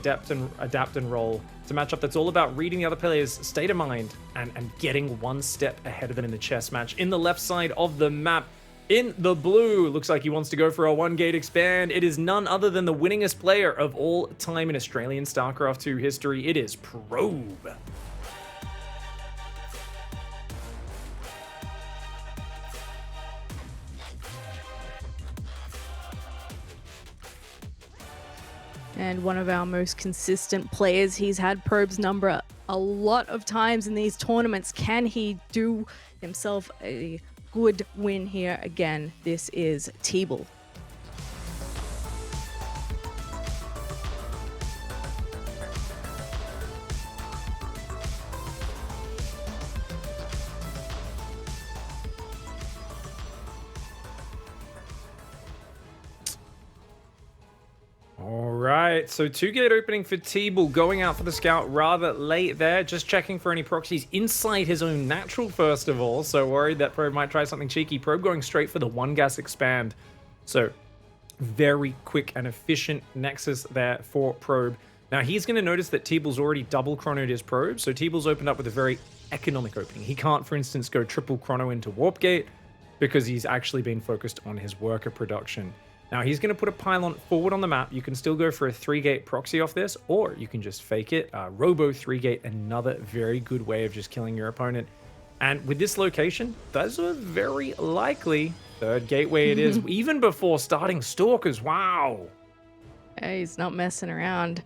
adapt and roll. It's a matchup that's all about reading the other player's state of mind and getting one step ahead of it in the chess match. In the left side of the map, in the blue, looks like he wants to go for a 1-gate expand. It is none other than the winningest player of all time in Australian StarCraft 2 history. It is Probe. And one of our most consistent players. He's had Probe's number a lot of times in these tournaments. Can he do himself a good win here again? This is TeebuL. Alright, so 2-gate opening for TeebuL, going out for the scout rather late there, just checking for any proxies inside his own natural first of all, so worried that Probe might try something cheeky. Probe going straight for the 1-gas expand, so very quick and efficient Nexus there for Probe. Now he's going to notice that TeebuL's already double chronoed his Probe, so TeebuL's opened up with a very economic opening. He can't, for instance, go triple chrono into Warp Gate because he's actually been focused on his worker production. Now he's going to put a pylon forward on the map. You can still go for a 3-gate proxy off this, or you can just fake it. Robo 3-gate, another very good way of just killing your opponent. And with this location, those are very likely 3rd gateway it is, even before starting Stalkers. Wow. Hey, he's not messing around.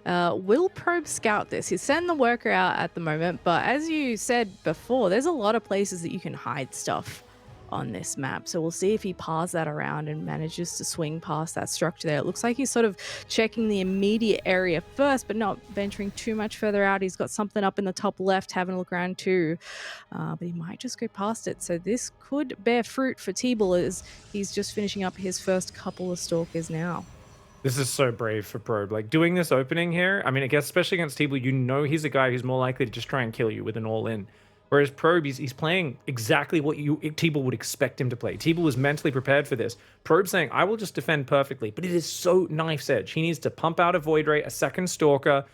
Will Probe scout this? He's sending the worker out at the moment, but as you said before, there's a lot of places that you can hide stuff on this map. So we'll see if he pass that around and manages to swing past that structure there. It looks like he's sort of checking the immediate area first, but not venturing too much further out. He's got something up in the top left, having a look around too. But he might just go past it. So this could bear fruit for TeebuL as he's just finishing up his first couple of Stalkers now. This is so brave for Probe. Like, doing this opening here, I mean, I guess especially against TeebuL, you know he's a guy who's more likely to just try and kill you with an all-in. Whereas Probe, he's playing exactly what TeebuL would expect him to play. TeebuL was mentally prepared for this. Probe saying, I will just defend perfectly, but it is so knife's edge. He needs to pump out a Void Ray, a second Stalker,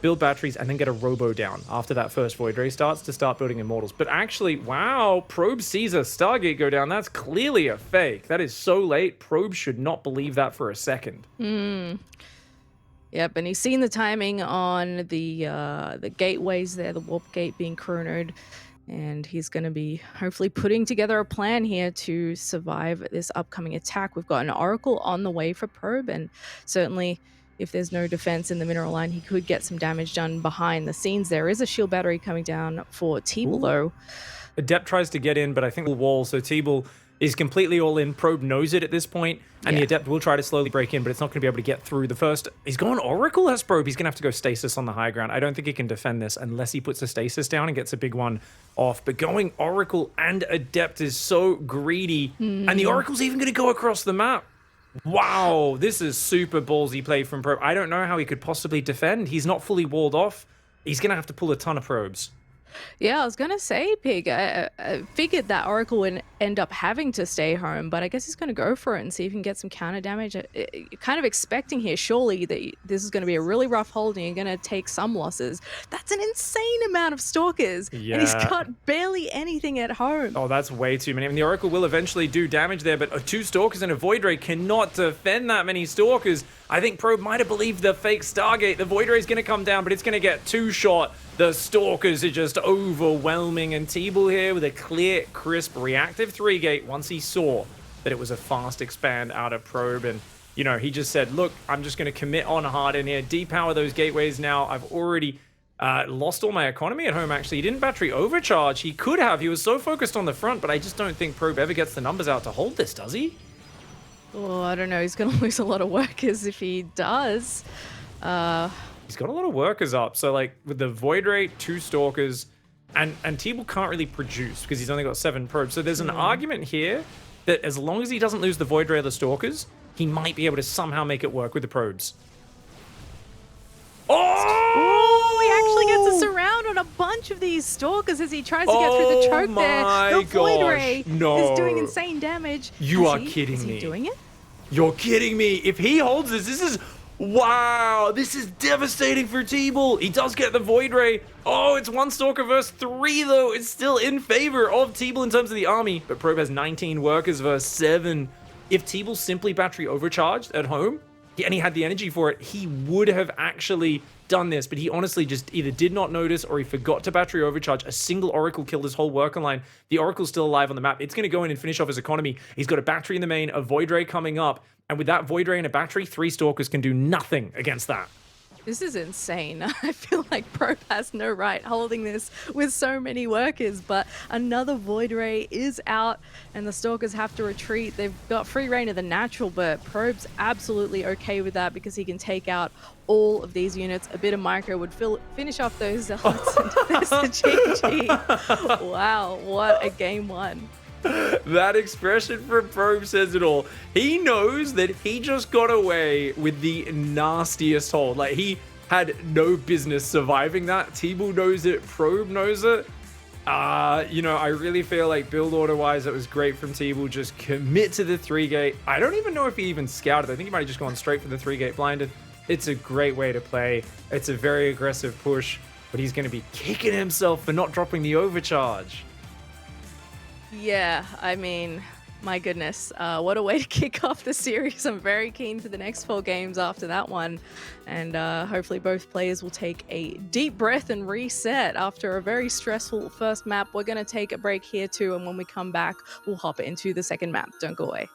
build batteries, and then get a Robo down after that first Void Ray starts to start building Immortals. But actually, wow, Probe sees a Stargate go down. That's clearly a fake. That is so late. Probe should not believe that for a second. Yep, and he's seen the timing on the gateways there, the Warp Gate being chronoed, and he's going to be hopefully putting together a plan here to survive this upcoming attack. We've got an Oracle on the way for Probe, and certainly if there's no defense in the mineral line, he could get some damage done behind the scenes. There is a shield battery coming down for TeebuL, though. Adept tries to get in, but I think the wall, so TeebuL is completely all in. Probe knows it at this point, and the Adept will try to slowly break in, but it's not going to be able to get through the first. He's going Oracle as Probe. He's going to have to go Stasis on the high ground. I don't think he can defend this unless he puts a Stasis down and gets a big one off. But going Oracle and Adept is so greedy, and the Oracle's even going to go across the map. Wow, this is super ballsy play from Probe. I don't know how he could possibly defend. He's not fully walled off. He's going to have to pull a ton of probes. Yeah, I was going to say, Pig, I figured that Oracle would end up having to stay home, but I guess he's going to go for it and see if he can get some counter damage. Kind of expecting here, surely, that this is going to be a really rough hold and you're going to take some losses. That's an insane amount of Stalkers, and he's got barely anything at home. Oh, that's way too many. I mean, the Oracle will eventually do damage there, but 2 Stalkers and a Void Ray cannot defend that many Stalkers. I think Probe might have believed the fake Stargate. The Void Ray is going to come down, but it's going to get 2-shot. The Stalkers are just overwhelming, and TeebuL here with a clear, crisp, reactive 3-gate once he saw that it was a fast expand out of Probe. And, you know, he just said, look, I'm just going to commit on hard in here, depower those gateways now. I've already lost all my economy at home, actually. He didn't battery overcharge. He could have. He was so focused on the front, but I just don't think Probe ever gets the numbers out to hold this, does he? Oh, I don't know. He's going to lose a lot of workers if he does. He's got a lot of workers up. So, like, with the Void Ray, 2 Stalkers, and TeebuL can't really produce because he's only got 7 probes. So there's an argument here that as long as he doesn't lose the Void Ray or the Stalkers, he might be able to somehow make it work with the probes. Oh, he actually gets a surround on a bunch of these Stalkers as he tries to get through the choke there. The Void Ray is doing insane damage. You are kidding me. Is he doing it? You're kidding me. If he holds this, this is... Wow, this is devastating for TeebuL. He does get the Void Ray. Oh, it's 1 Stalker versus 3, though. It's still in favor of TeebuL in terms of the army, but Probe has 19 workers versus 7. If TeebuL simply battery overcharged at home, and he had the energy for it, he would have actually done this, but he honestly just either did not notice or he forgot to battery overcharge. A single Oracle killed his whole worker line. The Oracle's still alive on the map. It's going to go in and finish off his economy. He's got a battery in the main, a Void Ray coming up, and with that Void Ray and a battery, 3 Stalkers can do nothing against that. This is insane. I feel like Probe has no right holding this with so many workers, but another Void Ray is out and the Stalkers have to retreat. They've got free reign of the natural, but Probe's absolutely okay with that because he can take out all of these units. A bit of micro would finish off those zealots and there's the GG. Wow, what a game 1. That expression from Probe says it all. He knows that he just got away with the nastiest hold. Like, he had no business surviving that. TeebuL knows it. Probe knows it. You know, I really feel like build order-wise, it was great from TeebuL. Just commit to the 3-gate. I don't even know if he even scouted. I think he might have just gone straight for the 3-gate blinded. It's a great way to play. It's a very aggressive push, but he's going to be kicking himself for not dropping the overcharge. Yeah, I mean, my goodness, what a way to kick off the series. I'm very keen for the next 4 games after that one. And hopefully both players will take a deep breath and reset after a very stressful first map. We're going to take a break here too, and when we come back, we'll hop into the second map. Don't go away.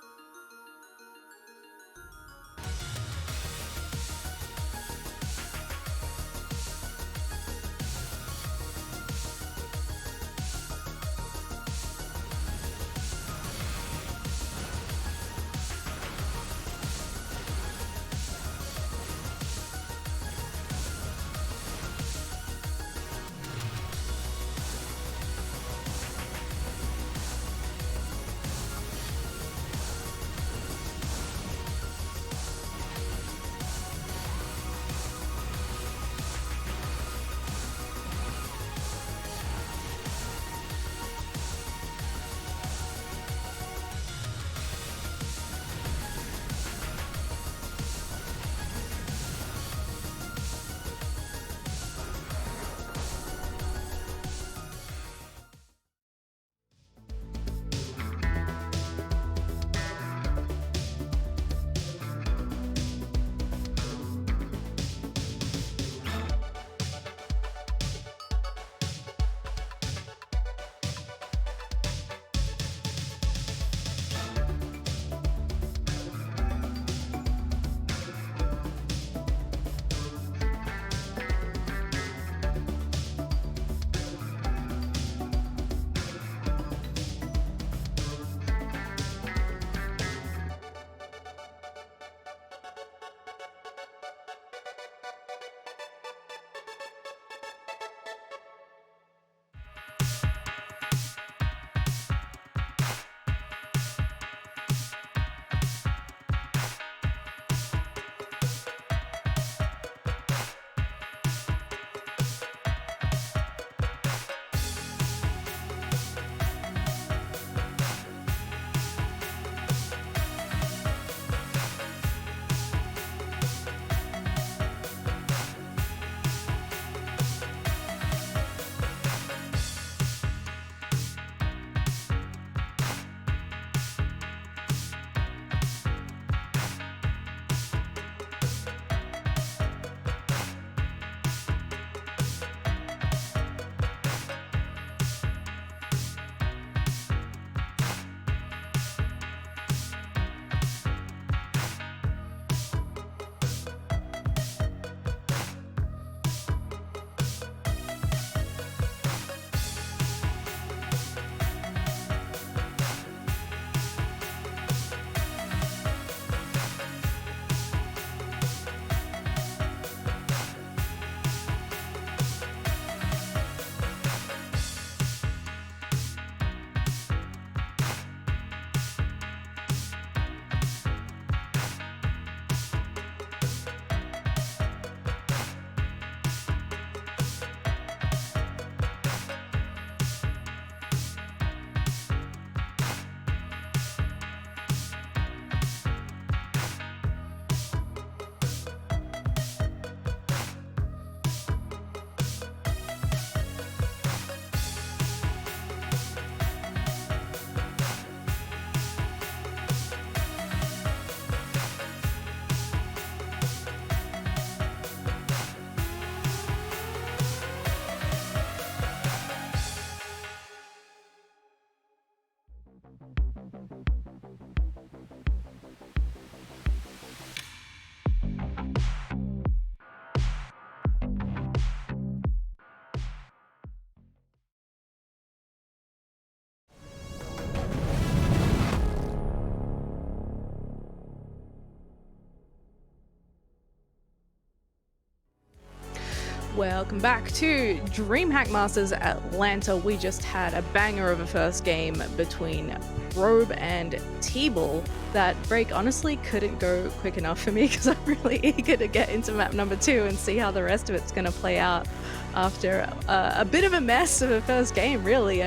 Welcome back to DreamHack Masters Atlanta. We just had a banger of a first game between Probe and TeebuL. That break honestly couldn't go quick enough for me because I'm really eager to get into map number 2 and see how the rest of it's going to play out after a bit of a mess of a first game, really.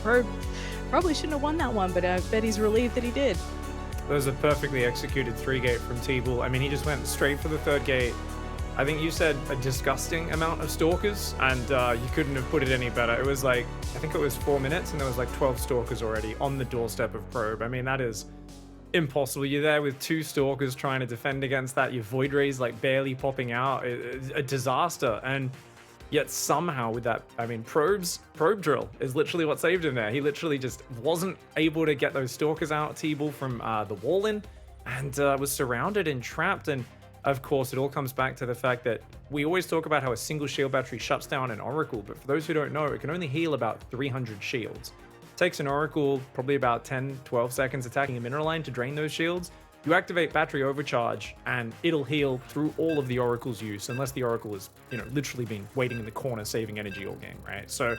Probe probably shouldn't have won that one, but I bet he's relieved that he did. That was a perfectly executed 3-gate from TeebuL. I mean, he just went straight for the 3rd gate. I think you said a disgusting amount of stalkers, and you couldn't have put it any better. It was like, I think it was 4 minutes, and there was like 12 stalkers already on the doorstep of Probe. I mean, that is impossible. You're there with 2 stalkers trying to defend against that. Your Void Rays like barely popping out. It's a disaster. And yet somehow with that, I mean, Probe drill is literally what saved him there. He literally just wasn't able to get those stalkers out, TeebuL, from the wall in, and was surrounded and trapped. And of course, it all comes back to the fact that we always talk about how a single shield battery shuts down an Oracle, but for those who don't know, it can only heal about 300 shields. It takes an Oracle probably about 10-12 seconds attacking a mineral line to drain those shields. You activate battery overcharge and it'll heal through all of the Oracle's use, unless the Oracle is, literally been waiting in the corner saving energy all game, right? So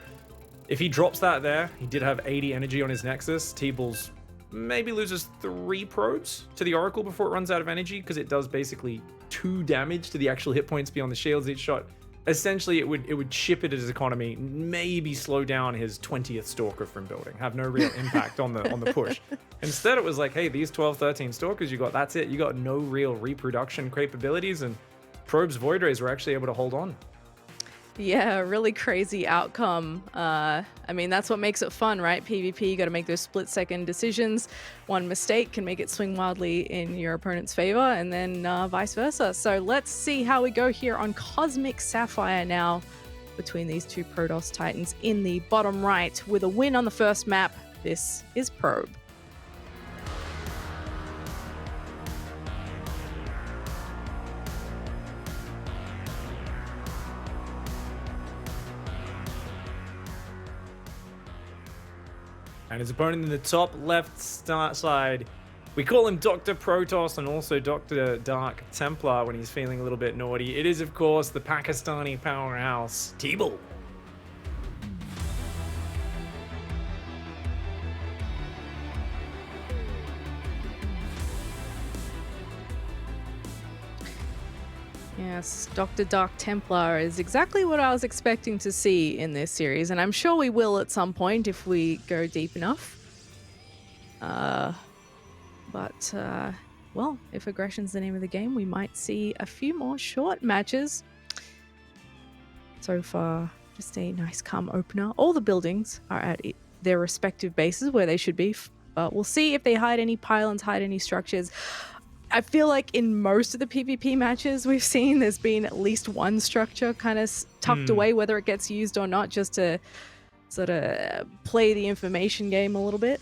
if he drops that there, he did have 80 energy on his Nexus. TeebuL's maybe loses 3 probes to the Oracle before it runs out of energy, because it does basically 2 damage to the actual hit points beyond the shields each shot. Essentially, it would chip at his economy, maybe slow down his 20th stalker from building, have no real impact on the push. Instead, it was like, hey, these 12, 13 stalkers you got, that's it. You got no real reproduction capabilities, and Probe's Void Rays were actually able to hold on. Yeah, really crazy outcome. I mean, that's what makes it fun, right? PvP, you got to make those split-second decisions. One mistake can make it swing wildly in your opponent's favor, and then vice versa. So let's see how we go here on Cosmic Sapphire now between these 2 Protoss Titans in the bottom right with a win on the first map. This is Probe. And his opponent in the top left side, we call him Dr. Protoss and also Dr. Dark Templar when he's feeling a little bit naughty. It is, of course, the Pakistani powerhouse, TeebuL. Yes, Dr. Dark Templar is exactly what I was expecting to see in this series, and I'm sure we will at some point if we go deep enough. Well, if aggression's the name of the game, we might see a few more short matches. So far, just a nice calm opener. All the buildings are at their respective bases where they should be, but we'll see if they hide any pylons, hide any structures. I feel like in most of the PvP matches we've seen, there's been at least one structure kind of tucked away, whether it gets used or not, just to sort of play the information game a little bit.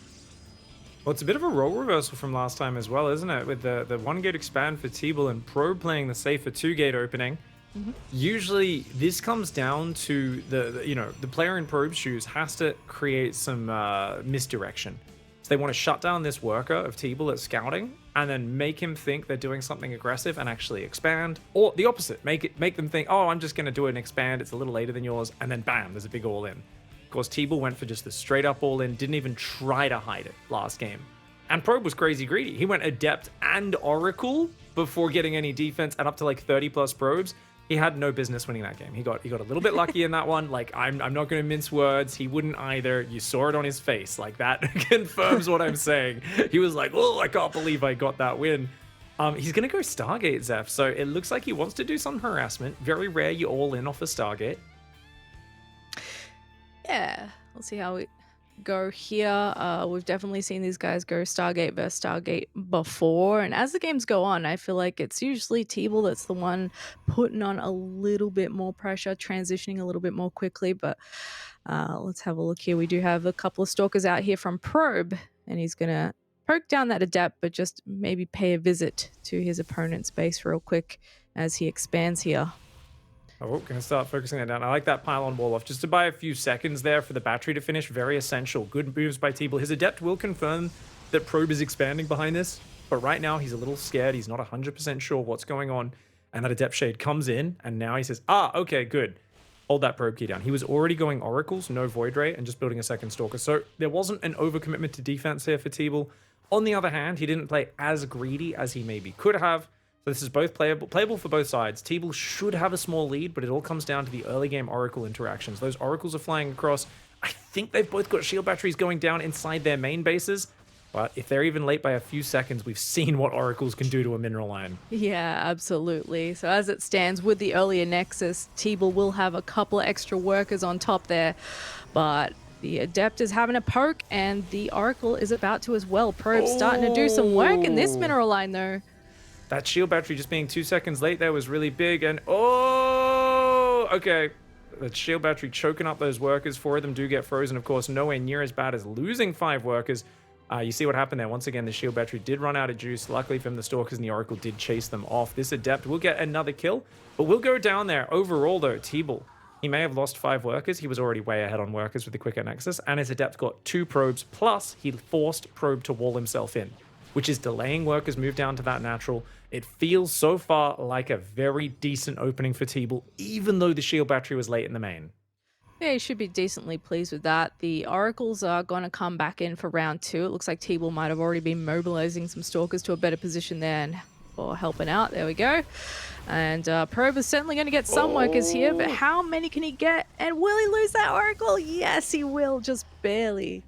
Well, it's a bit of a role reversal from last time as well, isn't it? With the 1-gate expand for TeebuL and Probe playing the safer 2-gate opening. Usually this comes down to the player in Probe's shoes has to create some misdirection. So they want to shut down this worker of TeebuL at scouting and then make him think they're doing something aggressive and actually expand, or the opposite, make them think, oh, I'm just going to do an expand, it's a little later than yours, and then bam, there's a big all in. Of course, TeebuL went for just the straight up all in, didn't even try to hide it last game. And Probe was crazy greedy. He went Adept and Oracle before getting any defense and up to like 30 plus probes. He had no business winning that game. He got a little bit lucky in that one. Like, I'm not going to mince words. He wouldn't either. You saw it on his face. Like, that confirms what I'm saying. He was like, oh, I can't believe I got that win. He's going to go Stargate, Zeph. So it looks like he wants to do some harassment. Very rare you all in off a Stargate. Yeah, we'll see how we go here. We've definitely seen these guys go Stargate versus Stargate before, and as the games go on, I feel like it's usually TeebuL that's the one putting on a little bit more pressure, transitioning a little bit more quickly. But let's have a look here. We do have a couple of stalkers out here from Probe, and he's gonna poke down that Adept, but just maybe pay a visit to his opponent's base real quick as he expands here. Oh, gonna start focusing that down. I like that pylon wall off just to buy a few seconds there for the battery to finish. Very essential. Good moves by TeebuL. His Adept will confirm that Probe is expanding behind this, but right now he's a little scared. He's not 100% sure what's going on. and that Adept Shade comes in, and now he says, ah, okay, good. Hold that probe key down. He was already going Oracles, no Void Ray, and just building a second Stalker. So there wasn't an overcommitment to defense here for TeebuL. On the other hand, he didn't play as greedy as he maybe could have. So this is both playable for both sides. TeebuL should have a small lead, but it all comes down to the early game Oracle interactions. Those Oracles are flying across. I think they've both got shield batteries going down inside their main bases. But if they're even late by a few seconds, we've seen what Oracles can do to a mineral line. Yeah, absolutely. So as it stands with the earlier Nexus, TeebuL will have a couple of extra workers on top there. But the Adept is having a poke, and the Oracle is about to as well. Probe's starting to do some work in this mineral line, though. That shield battery just being 2 seconds late there was really big. And oh, okay. The shield battery choking up those workers. 4 of them do get frozen, of course. Nowhere near as bad as losing 5 workers. You see what happened there. Once again, the shield battery did run out of juice. Luckily for him, the Stalkers and the Oracle did chase them off. This Adept will get another kill, but we'll go down there. Overall, though, TeebuL, he may have lost 5 workers. He was already way ahead on workers with the quicker Nexus, and his Adept got 2 probes, plus he forced Probe to wall himself in, which is delaying workers move down to that natural. It feels so far like a very decent opening for TeebuL, even though the shield battery was late in the main. Yeah, you should be decently pleased with that. The Oracles are going to come back in for round 2. It looks like TeebuL might have already been mobilizing some Stalkers to a better position there and for helping out. There we go. And Probe is certainly going to get some workers here, but how many can he get? And will he lose that Oracle? Yes, he will, just barely.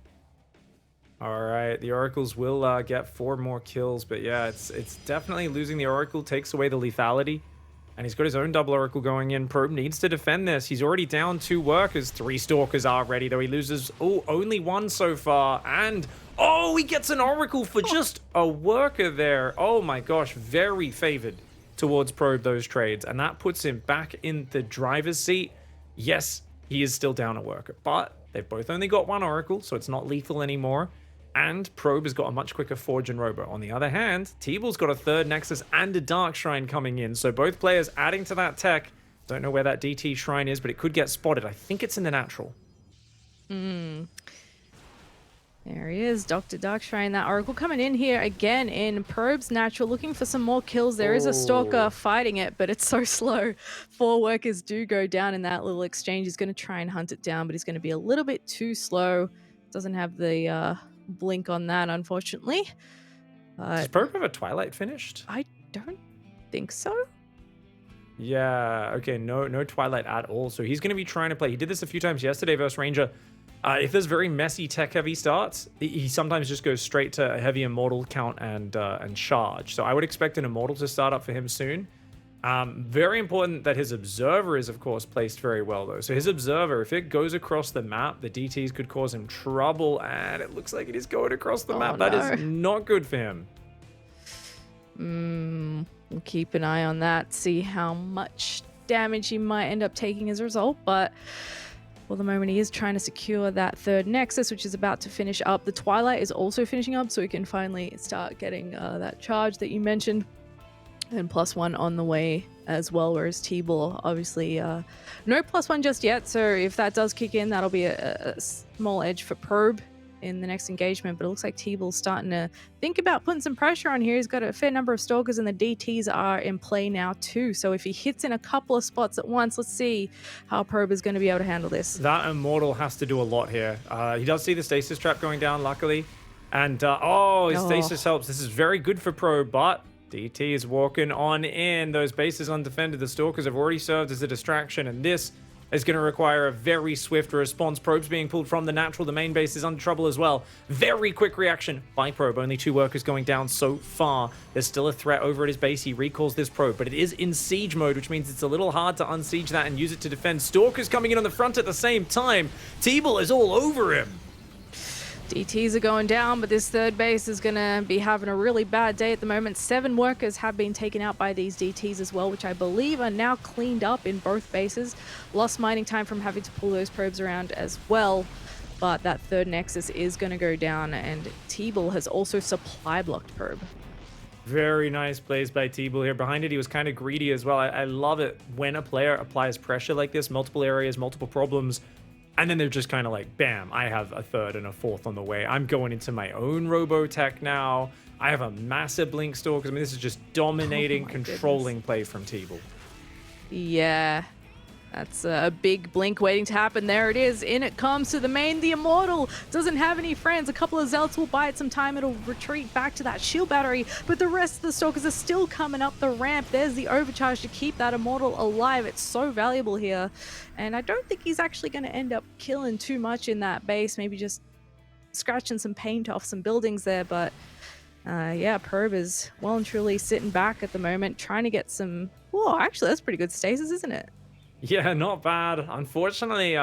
All right, the Oracles will get 4 more kills, but yeah, it's definitely losing the Oracle takes away the lethality. And he's got his own double Oracle going in. Probe needs to defend this. He's already down 2 workers. 3 Stalkers are ready, though he loses only 1 so far. And, he gets an Oracle for just a worker there. Oh my gosh, very favored towards Probe, those trades. And that puts him back in the driver's seat. Yes, he is still down a worker, but they've both only got 1 Oracle, so it's not lethal anymore. And Probe has got a much quicker Forge and Robo. On the other hand, TeebuL's got a 3rd Nexus and a Dark Shrine coming in. So both players adding to that tech. Don't know where that DT Shrine is, but it could get spotted. I think it's in the natural. There he is, Dr. Dark Shrine. That Oracle coming in here again in Probe's natural, looking for some more kills. There is a Stalker fighting it, but it's so slow. 4 workers do go down in that little exchange. He's going to try and hunt it down, but he's going to be a little bit too slow. Doesn't have the blink on that, unfortunately. Does Probe have a Twilight finished? I don't think so. Yeah, okay, no Twilight at all. So he's going to be trying to play. He did this a few times yesterday versus Ranger. If there's very messy tech-heavy starts, he sometimes just goes straight to a heavy Immortal count and charge. So I would expect an Immortal to start up for him soon. Very important that his Observer is, of course, placed very well, though. So his Observer, if it goes across the map, the DTs could cause him trouble, and it looks like it is going across the map. No. That is not good for him. We'll keep an eye on that, see how much damage he might end up taking as a result, but for the moment he is trying to secure that 3rd Nexus, which is about to finish up. The Twilight is also finishing up, so he can finally start getting that charge that you mentioned. And +1 on the way as well, whereas TeebuL obviously no +1 just yet, so if that does kick in, that'll be a small edge for Probe in the next engagement. But it looks like TeebuL's starting to think about putting some pressure on here. He's got a fair number of Stalkers, and the DTs are in play now too, so if he hits in a couple of spots at once, let's see how Probe is going to be able to handle this. That Immortal has to do a lot here. He does see the Stasis Trap going down, luckily, and his Stasis helps. This is very good for Probe, but DT is walking on in. Those bases undefended. The Stalkers have already served as a distraction, and this is going to require a very swift response. Probe's being pulled from the natural. The main base is under trouble as well. Very quick reaction by Probe. Only 2 workers going down so far. There's still a threat over at his base. He recalls this Probe, but it is in siege mode, which means it's a little hard to unsiege that and use it to defend. Stalkers coming in on the front at the same time. TeebuL is all over him. DTs are going down, but this 3rd base is going to be having a really bad day at the moment. 7 workers have been taken out by these DTs as well, which I believe are now cleaned up in both bases. Lost mining time from having to pull those probes around as well. But that 3rd Nexus is going to go down, and TeebuL has also supply blocked Probe. Very nice plays by TeebuL here. Behind it, he was kind of greedy as well. I love it when a player applies pressure like this, multiple areas, multiple problems, And then they're just kind of like, bam, I have a third and a fourth on the way. I'm going into my own Robotech now. I have a massive Blink Stalkers. I mean, this is just dominating, controlling play from TeebuL. Yeah. That's a big blink waiting to happen. There it is. In it comes to the main. The Immortal doesn't have any friends. A couple of Zealots will buy it some time. It'll retreat back to that shield battery. But the rest of the Stalkers are still coming up the ramp. There's the overcharge to keep that Immortal alive. It's so valuable here. And I don't think he's actually going to end up killing too much in that base. Maybe just scratching some paint off some buildings there. But yeah, Probe is well and truly sitting back at the moment, trying to get some... Whoa, actually, that's pretty good stasis, isn't it? Yeah, not bad. Unfortunately,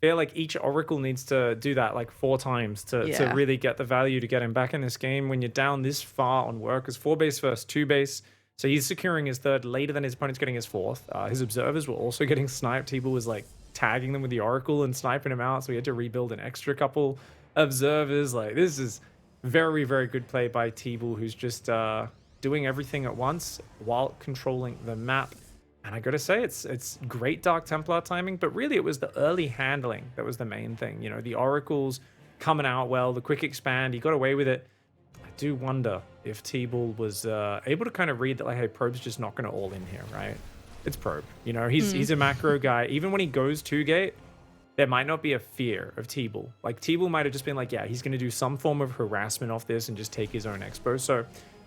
feel like each Oracle needs to do that like 4 times to really get the value to get him back in this game. When you're down this far on workers, 4 base versus 2 base. So he's securing his third later than his opponent's getting his fourth. His observers were also getting sniped. TeebuL was like tagging them with the Oracle and sniping him out. So he had to rebuild an extra couple observers. Like, this is very, very good play by TeebuL, who's just doing everything at once while controlling the map. And I gotta say, it's great Dark Templar timing, but really it was the early handling that was the main thing. You know, the Oracles coming out well, the quick expand, he got away with it. I do wonder if TeebuL was able to kind of read that, like, hey, Probe's just not gonna all in here, right? It's Probe. You know, he's a macro guy. Even when he goes 2-gate, there might not be a fear of TeebuL. Like, TeebuL might have just been like, yeah, he's gonna do some form of harassment off this and just take his own expo. So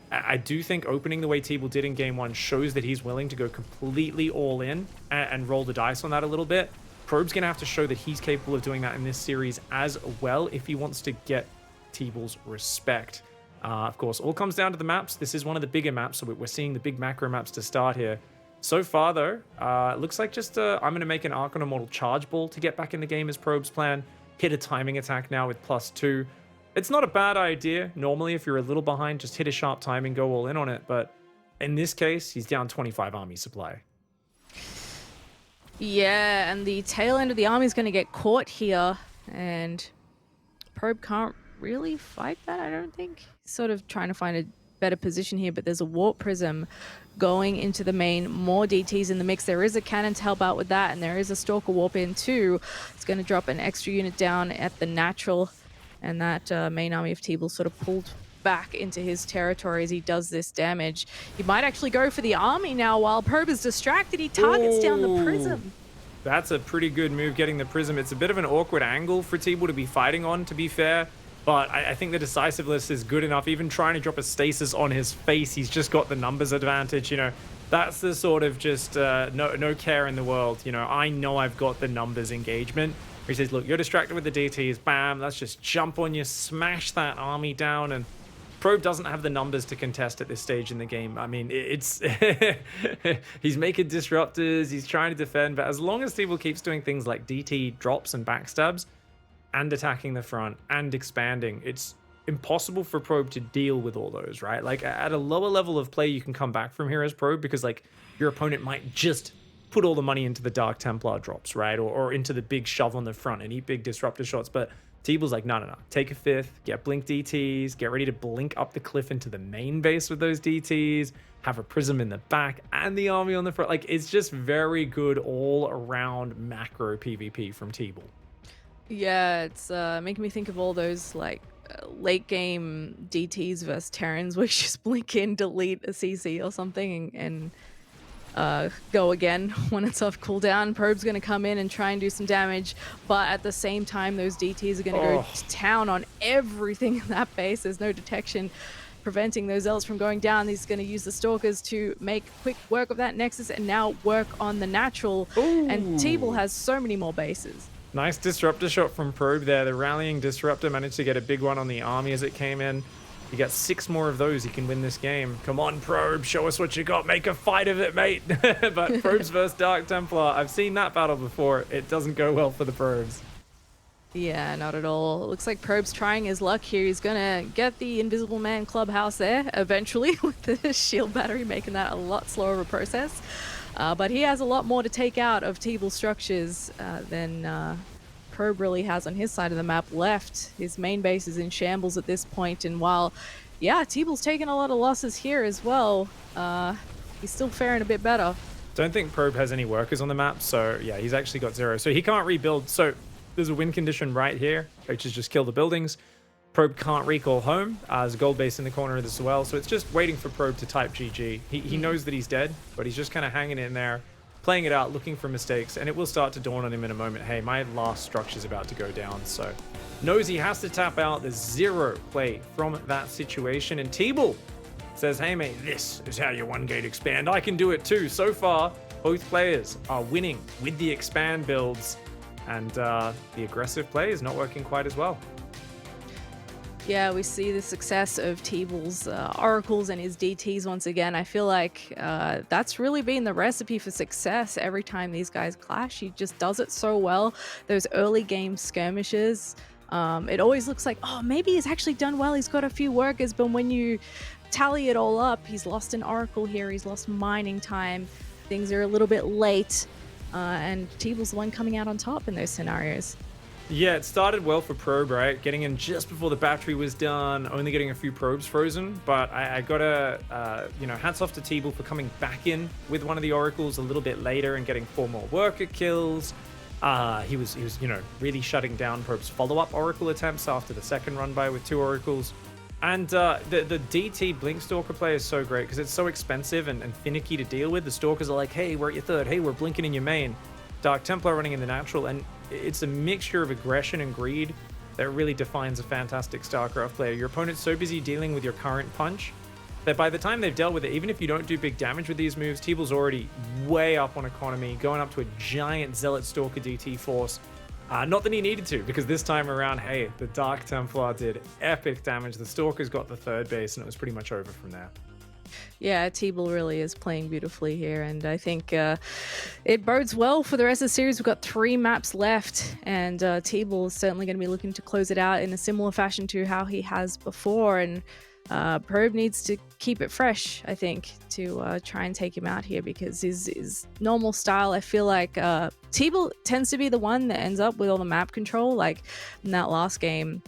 I do think opening the way TeebuL did in game 1 shows that he's willing to go completely all in and roll the dice on that a little bit. Probe's going to have to show that he's capable of doing that in this series as well if he wants to get TeebuL's respect. Of course, all comes down to the maps. This is one of the bigger maps, so we're seeing the big macro maps to start here. So far, though, it looks like just I'm going to make an Archon Immortal charge ball to get back in the game as Probe's plan. Hit a timing attack now with +2. It's not a bad idea. Normally, if you're a little behind, just hit a sharp timing, go all in on it. But in this case, he's down 25 army supply. Yeah, and the tail end of the army is going to get caught here. And Probe can't really fight that, I don't think. He's sort of trying to find a better position here, but there's a Warp Prism going into the main. More DTs in the mix. There is a cannon to help out with that, and there is a Stalker Warp in too. It's going to drop an extra unit down at the natural. And that main army of TeebuL sort of pulled back into his territory as he does this damage. He might actually go for the army now while Probe is distracted. He targets down the Prism. That's a pretty good move, getting the Prism. It's a bit of an awkward angle for TeebuL to be fighting on, to be fair. But I think the decisiveness is good enough. Even trying to drop a stasis on his face, he's just got the numbers advantage, you know. That's the sort of just no care in the world. You know, I know I've got the numbers engagement. He says, look, you're distracted with the DTs. Bam, let's just jump on you, smash that army down. And Probe doesn't have the numbers to contest at this stage in the game. I mean, it's he's making disruptors, he's trying to defend. But as long as TeebuL keeps doing things like DT drops and backstabs and attacking the front and expanding, it's impossible for Probe to deal with all those, right? Like, at a lower level of play, you can come back from here as Probe because, like, your opponent might just put all the money into the Dark Templar drops, right? Or into the big shove on the front and eat big disruptor shots. But TeebuL's like, no. Take a 5th, get blink DTs, get ready to blink up the cliff into the main base with those DTs, have a Prism in the back and the army on the front. Like, it's just very good all-around macro PvP from TeebuL. Yeah, it's making me think of all those, like, late game DTs versus Terrans where you just blink in, delete a CC or something and go again when it's off cooldown. Probe's going to come in and try and do some damage, but at the same time, those DTs are going to go to town on everything in that base. There's no detection preventing those Zealots from going down. He's going to use the Stalkers to make quick work of that Nexus and now work on the natural. Ooh. And TeebuL has so many more bases. Nice disruptor shot from Probe there. The rallying disruptor managed to get a big one on the army as it came in. You got 6 more of those, he can win this game. Come on, Probe, show us what you got. Make a fight of it, mate. But Probes versus Dark Templar, I've seen that battle before. It doesn't go well for the Probes. Yeah, not at all. It looks like Probe's trying his luck here. He's gonna get the Invisible Man clubhouse there eventually with the shield battery, making that a lot slower of a process. But he has a lot more to take out of TeebuL structures than Probe really has on his side of the map left. His main base is in shambles at this point, and while, yeah, TeebuL's taking a lot of losses here as well, he's still faring a bit better. Don't think Probe has any workers on the map, so yeah, he's actually got 0. So he can't rebuild. So there's a win condition right here, which is just kill the buildings. Probe can't recall home. There's a gold base in the corner as well, so it's just waiting for Probe to type GG. He knows that he's dead, but he's just kind of hanging in there, playing it out, looking for mistakes, and it will start to dawn on him in a moment. Hey, my last structure's about to go down, so knows he has to tap out. There's zero play from that situation, and TeebuL says, hey mate, this is how you one gate expand. I can do it too. So far, both players are winning with the expand builds, and the aggressive play is not working quite as well. Yeah, we see the success of TeebuL's oracles and his DTs once again. I feel like that's really been the recipe for success every time these guys clash. He just does it so well. Those early game skirmishes, it always looks like, oh, maybe he's actually done well. He's got a few workers, but when you tally it all up, he's lost an oracle here. He's lost mining time. Things are a little bit late, and TeebuL's the one coming out on top in those scenarios. Yeah, it started well for Probe, right? Getting in just before the battery was done, only getting a few probes frozen. But I gotta, hats off to TeebuL for coming back in with one of the oracles a little bit later and getting 4 more worker kills. He was really shutting down Probe's follow-up oracle attempts after the second run by with 2 oracles. And the DT Blink Stalker play is so great because it's so expensive and finicky to deal with. The Stalkers are like, hey, we're at your third. Hey, we're blinking in your main. Dark Templar running in the natural, and it's a mixture of aggression and greed that really defines a fantastic StarCraft player. Your opponent's so busy dealing with your current punch that by the time they've dealt with it, even if you don't do big damage with these moves, TeebuL's already way up on economy, going up to a giant Zealot Stalker DT force. Not that he needed to, because this time around, hey, the Dark Templar did epic damage. The Stalkers got the third base, and it was pretty much over from there. Yeah, TeebuL really is playing beautifully here, and I think it bodes well for the rest of the series. We've got 3 maps left, and TeebuL is certainly going to be looking to close it out in a similar fashion to how he has before, and Probe needs to keep it fresh, I think, to try and take him out here, because his normal style, I feel like TeebuL tends to be the one that ends up with all the map control. Like in that last game,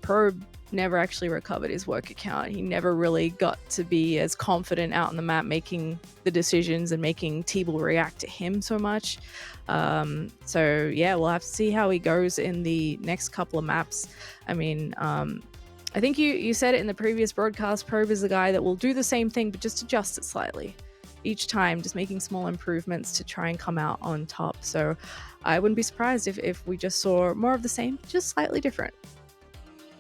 Probe never actually recovered his work account. He never really got to be as confident out on the map making the decisions and making TeebuL react to him so much. So yeah, we'll have to see how he goes in the next couple of maps. I mean, I think you said it in the previous broadcast, Probe is the guy that will do the same thing but just adjust it slightly each time, just making small improvements to try and come out on top. So I wouldn't be surprised if we just saw more of the same, just slightly different.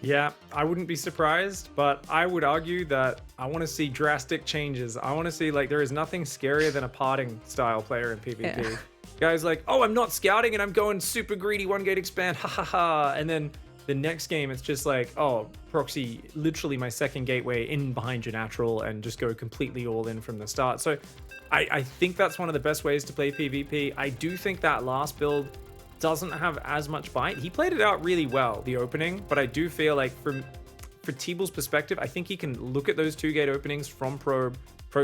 Yeah, I wouldn't be surprised, but I would argue that I want to see drastic changes. I want to see, like, there is nothing scarier than a parting style player in PvP. Yeah. Guys like, oh, I'm not scouting and I'm going super greedy, one gate expand, ha ha ha. And then the next game, it's just like, oh, proxy literally my second gateway in behind your natural and just go completely all in from the start. So I think that's one of the best ways to play PvP. I do think that last build doesn't have as much bite. He played it out really well, the opening, but I do feel like for TeebuL's perspective, I think he can look at those 2 gate openings from Probe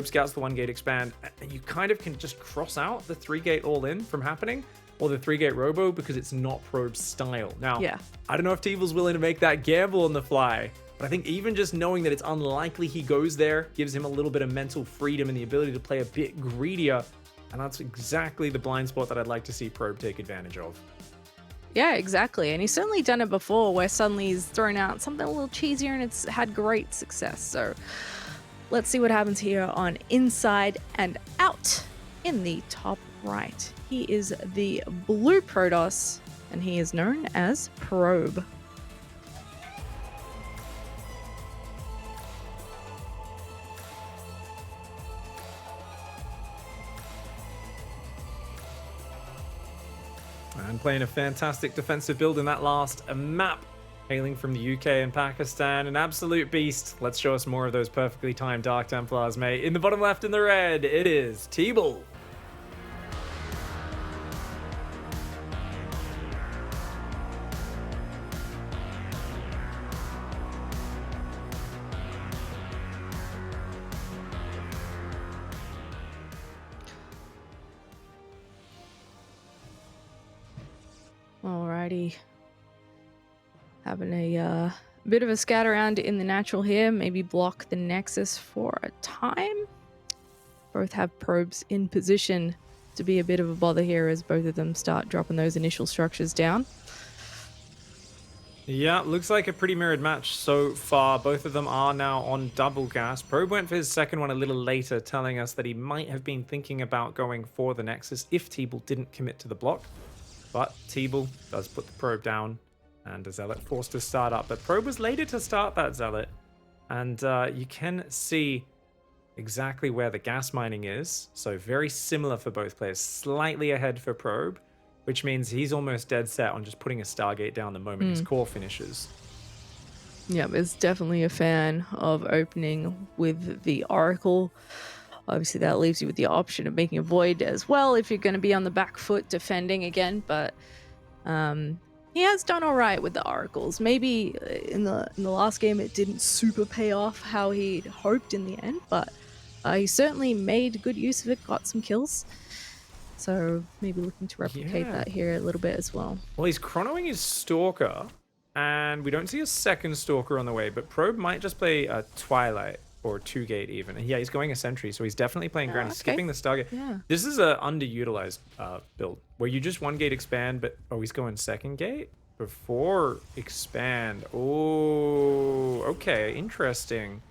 scouts the 1 gate expand, and you kind of can just cross out the 3 gate all in from happening, or the 3 gate robo, because it's not Probe's style. Now, yeah. I don't know if TeebuL's willing to make that gamble on the fly, but I think even just knowing that it's unlikely he goes there gives him a little bit of mental freedom and the ability to play a bit greedier. And that's exactly the blind spot that I'd like to see Probe take advantage of. Yeah, exactly. And he's certainly done it before, where suddenly he's thrown out something a little cheesier and it's had great success. So let's see what happens here on Inside and Out in the top right. He is the blue Protoss, and he is known as Probe. And playing a fantastic defensive build in that last map, hailing from the UK and Pakistan, an absolute beast. Let's show us more of those perfectly timed Dark Templars, mate. In the bottom left in the red, it is TeebuL. Alrighty. Having a bit of a scat around in the natural here. Maybe block the Nexus for a time. Both have probes in position to be a bit of a bother here as both of them start dropping those initial structures down. Yeah, looks like a pretty mirrored match so far. Both of them are now on double gas. Probe went for his second one a little later, telling us that he might have been thinking about going for the Nexus if TeebuL didn't commit to the block. But TeebuL does put the Probe down, and the Zealot forced to start up. But Probe was later to start that Zealot, and you can see exactly where the gas mining is. So very similar for both players, slightly ahead for Probe, which means he's almost dead set on just putting a Stargate down the moment his core finishes. Yeah, is definitely a fan of opening with the Oracle. Obviously, that leaves you with the option of making a Void as well if you're going to be on the back foot defending again. But he has done all right with the Oracles. Maybe in the last game it didn't super pay off how he'd hoped in the end, but he certainly made good use of it, got some kills. So maybe looking to replicate that here a little bit as well. Well, he's chronoing his Stalker, and we don't see a second Stalker on the way, but Probe might just play a Twilight or 2-gate even. And yeah, he's going a Sentry, so he's definitely playing ground. He's skipping the Stargate. Yeah. This is a underutilized build, where you just 1-gate expand, but he's going 2nd gate before expand. Oh, okay, interesting.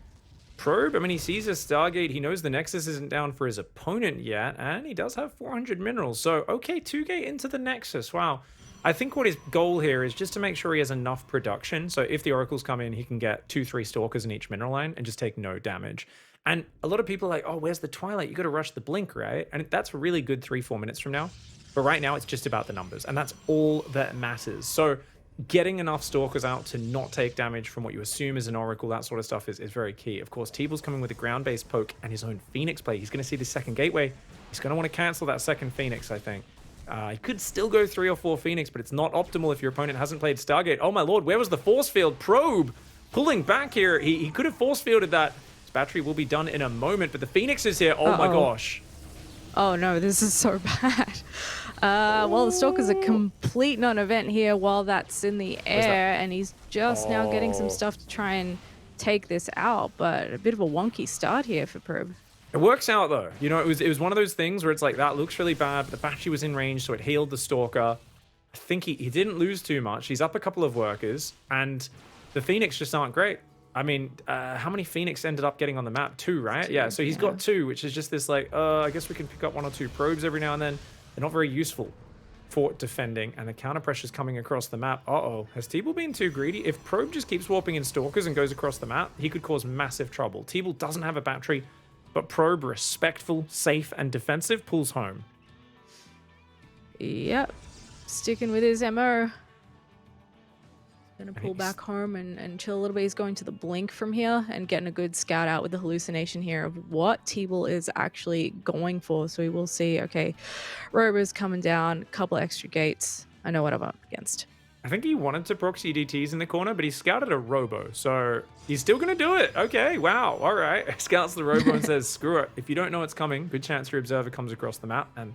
Probe, I mean, he sees a Stargate, he knows the Nexus isn't down for his opponent yet, and he does have 400 minerals. So, okay, 2-gate into the Nexus. Wow. I think what his goal here is just to make sure he has enough production. So if the Oracles come in, he can get 2-3 Stalkers in each mineral line and just take no damage. And a lot of people are like, oh, where's the Twilight? You got to rush the Blink, right? And that's really good 3-4 minutes from now. But right now, it's just about the numbers, and that's all that matters. So getting enough Stalkers out to not take damage from what you assume is an Oracle, that sort of stuff is very key. Of course, TeebuL's coming with a ground-based poke and his own Phoenix play. He's going to see the second gateway. He's going to want to cancel that second Phoenix, I think. He could still go 3 or 4 Phoenix, but it's not optimal if your opponent hasn't played Stargate. Oh my lord, where was the force field? Probe pulling back here. He could have force fielded that. His battery will be done in a moment, but the Phoenix is here. Oh my gosh. Oh no, this is so bad. Well, the Stalker's a complete non-event here while that's in the air, and he's just now getting some stuff to try and take this out, but a bit of a wonky start here for Probe. It works out though. You know, it was one of those things where it's like, that looks really bad, but the battery was in range, so it healed the Stalker. I think he didn't lose too much. He's up a couple of workers, and the Phoenix just aren't great. I mean, how many Phoenix ended up getting on the map? 2, right? 2, yeah, so he's got 2, which is just this like, I guess we can pick up 1 or 2 probes every now and then. They're not very useful for defending, and the counter pressure's coming across the map. Has TeebuL been too greedy? If Probe just keeps warping in Stalkers and goes across the map, he could cause massive trouble. TeebuL doesn't have a battery, but Probe, respectful, safe, and defensive, pulls home. Yep, sticking with his MO. Gonna pull back home and chill a little bit. He's going to the Blink from here and getting a good scout out with the hallucination here of what TeebuL is actually going for. So we will see, okay, Robo's coming down, a couple extra gates. I know what I'm up against. I think he wanted to proxy DTs in the corner, but he scouted a Robo, so he's still going to do it. Okay, wow, all right. Scouts the Robo and says, screw it. If you don't know it's coming, good chance your observer comes across the map. And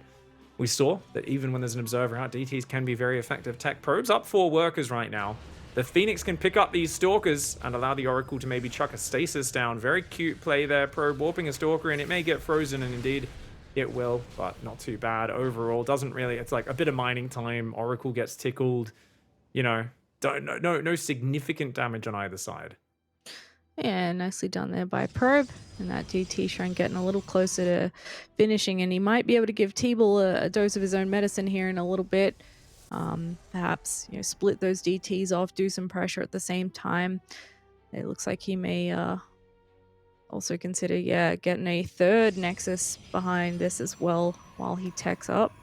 we saw that even when there's an observer out, DTs can be very effective tech. Probe's up 4 workers right now. The Phoenix can pick up these Stalkers and allow the Oracle to maybe chuck a Stasis down. Very cute play there. Probe warping a Stalker, and it may get frozen, and indeed it will, but not too bad overall. Doesn't really, it's like a bit of mining time. Oracle gets tickled. You know, no significant damage on either side. Yeah, nicely done there by Probe. And that DT Shrine getting a little closer to finishing, and he might be able to give TeebuL a dose of his own medicine here in a little bit. Perhaps, you know, split those DTs off, do some pressure at the same time. It looks like he may also consider, getting a 3rd Nexus behind this as well while he techs up.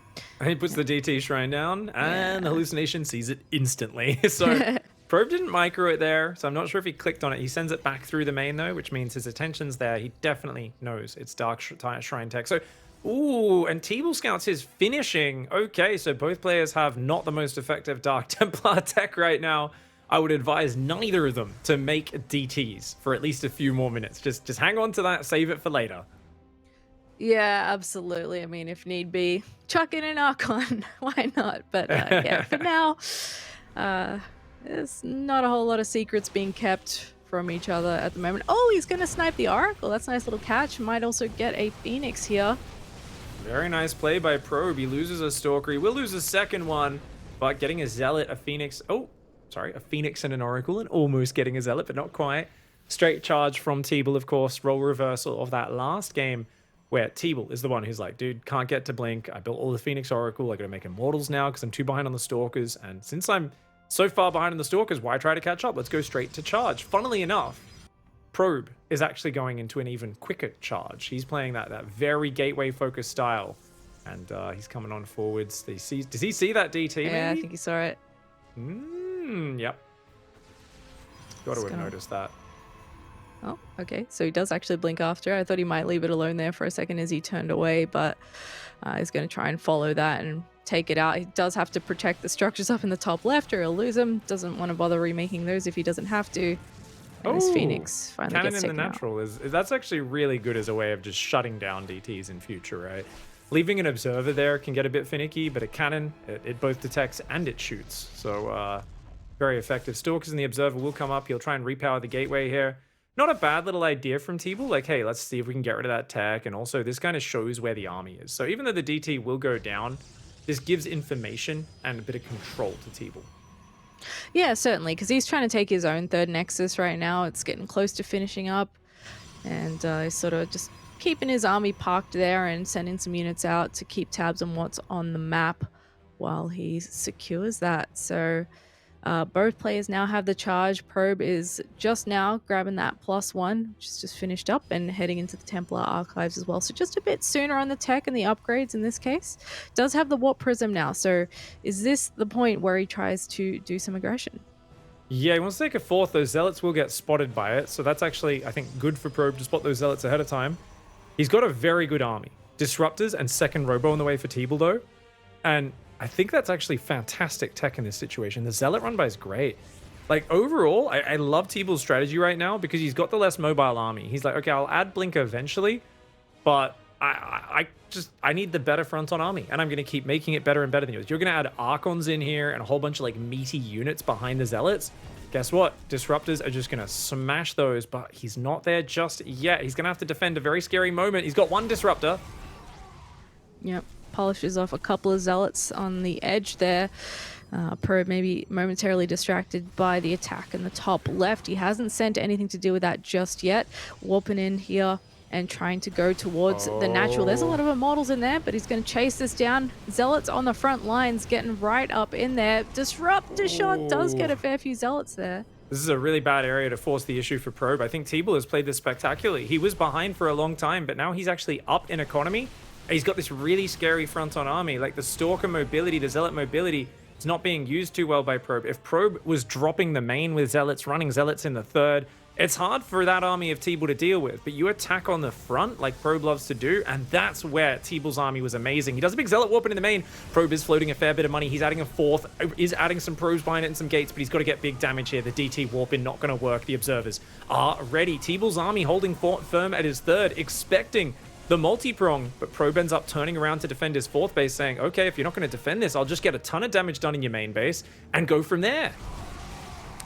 And he puts the DT Shrine down, and the hallucination sees it instantly. So Probe didn't micro it there, so I'm not sure if he clicked on it. He sends it back through the main though, which means his attention's there. He definitely knows it's Dark Shrine tech. So, ooh, and TeebuL scouts his finishing. Okay, so both players have not the most effective Dark Templar tech right now. I would advise neither of them to make DTs for at least a few more minutes. Just hang on to that, save it for later. Yeah, absolutely. I mean, if need be, chuck in an Archon. Why not? But yeah, for now, there's not a whole lot of secrets being kept from each other at the moment. Oh, he's going to snipe the Oracle. That's a nice little catch. Might also get a Phoenix here. Very nice play by Probe. He loses a Stalker. He will lose a second one, but getting a Zealot, a Phoenix. Oh, sorry, a Phoenix and an Oracle, and almost getting a Zealot, but not quite. Straight charge from TeebuL, of course. Role reversal of that last game where TeebuL is the one who's like, dude, can't get to Blink. I built all the Phoenix Oracle. I gotta make Immortals now because I'm too behind on the Stalkers. And since I'm so far behind on the Stalkers, why try to catch up? Let's go straight to charge. Funnily enough, Probe is actually going into an even quicker charge. He's playing that very gateway-focused style. And he's coming on forwards. Does he see that DT, Yeah, maybe? I think he saw it. Yep. Got to have noticed that. Oh, okay. So he does actually blink after. I thought he might leave it alone there for a second as he turned away, but he's going to try and follow that and take it out. He does have to protect the structures up in the top left or he'll lose them. Doesn't want to bother remaking those if he doesn't have to. And his Phoenix finally Cannon gets in the taken natural that's actually really good as a way of just shutting down DTs in future, right? Leaving an observer there can get a bit finicky, but a cannon, it both detects and it shoots. So very effective. Stalkers and the observer will come up. He'll try and repower the gateway here. Not a bad little idea from TeebuL. Like, hey, let's see if we can get rid of that tech. And also, this kind of shows where the army is. So even though the DT will go down, this gives information and a bit of control to TeebuL. Yeah, certainly, because he's trying to take his own third Nexus right now. It's getting close to finishing up. And he's sort of just keeping his army parked there and sending some units out to keep tabs on what's on the map while he secures that. So both players now have the charge. Probe is just now grabbing that +1, which is just finished up, and heading into the Templar Archives as well. So just a bit sooner on the tech and the upgrades in this case. Does have the Warp Prism now. So is this the point where he tries to do some aggression? Yeah, he wants to take a fourth. Those Zealots will get spotted by it. So that's actually, I think, good for Probe to spot those Zealots ahead of time. He's got a very good army. Disruptors and second Robo on the way for TeebuL, though. And I think that's actually fantastic tech in this situation. The Zealot run by is great. Like, overall, I love TeebuL's strategy right now because he's got the less mobile army. He's like, okay, I'll add Blinker eventually, but I need the better front on army, and I'm going to keep making it better and better than yours. You're going to add Archons in here and a whole bunch of, like, meaty units behind the Zealots. Guess what? Disruptors are just going to smash those, but he's not there just yet. He's going to have to defend a very scary moment. He's got one Disruptor. Yep. Polishes off a couple of Zealots on the edge there. Probe maybe momentarily distracted by the attack in the top left. He hasn't sent anything to do with that just yet. Warping in here and trying to go towards the natural. There's a lot of Immortals in there, but he's going to chase this down. Zealots on the front lines getting right up in there. Disruptor shot does get a fair few Zealots there. This is a really bad area to force the issue for Probe. I think TeebuL has played this spectacularly. He was behind for a long time, but now he's actually up in economy. He's got this really scary front on army. Like the Stalker mobility, the Zealot mobility, is not being used too well by Probe. If Probe was dropping the main with Zealots, running Zealots in the third, it's hard for that army of TeebuL to deal with. But you attack on the front like Probe loves to do, and that's where TeebuL's army was amazing. He does a big Zealot warping in the main. Probe is floating a fair bit of money. He's adding a fourth, is adding some probes behind it and some gates, but he's got to get big damage here. The DT warping not going to work. The observers are ready. TeebuL's army holding firm at his third, expecting the multi-prong, but Probe ends up turning around to defend his fourth base, saying, okay, if you're not going to defend this, I'll just get a ton of damage done in your main base and go from there.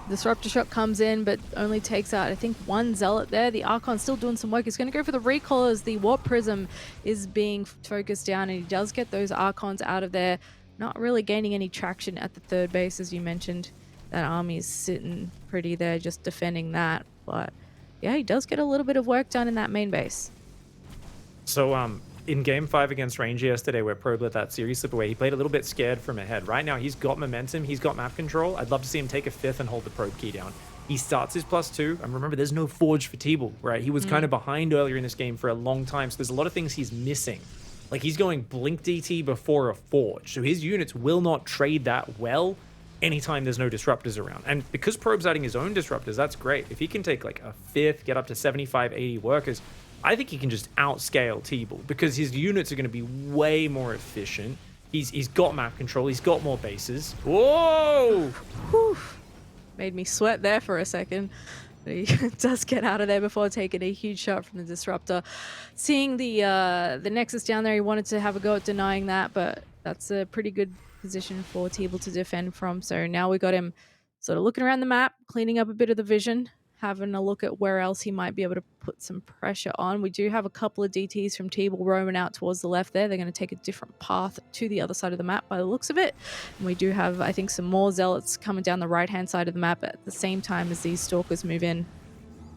Disruptor shot comes in, but only takes out, I think, one Zealot there. The Archon's still doing some work. He's going to go for the recall as the Warp Prism is being focused down, and he does get those Archons out of there. Not really gaining any traction at the third base, as you mentioned. That army is sitting pretty there, just defending that. But yeah, he does get a little bit of work done in that main base. So, in Game 5 against Ranger yesterday, where Probe let that series slip away, he played a little bit scared from ahead. Right now, he's got momentum, he's got map control. I'd love to see him take a fifth and hold the Probe key down. He starts his +2, and remember, there's no Forge for TeebuL, right? He was kind of behind earlier in this game for a long time, so there's a lot of things he's missing. Like, he's going Blink DT before a Forge, so his units will not trade that well anytime there's no Disruptors around. And because Probe's adding his own Disruptors, that's great. If he can take, like, a fifth, get up to 75, 80 workers, I think he can just outscale TeebuL because his units are going to be way more efficient. He's got map control. He's got more bases. Whoa! Whew. Made me sweat there for a second. But he does get out of there before taking a huge shot from the Disruptor. Seeing the Nexus down there, he wanted to have a go at denying that, but that's a pretty good position for TeebuL to defend from. So now we got him sort of looking around the map, cleaning up a bit of the vision. having a look at where else he might be able to put some pressure on. We do have a couple of DTs from TeebuL roaming out towards the left there. They're going to take a different path to the other side of the map by the looks of it. And we do have, I think, some more Zealots coming down the right-hand side of the map at the same time as these Stalkers move in.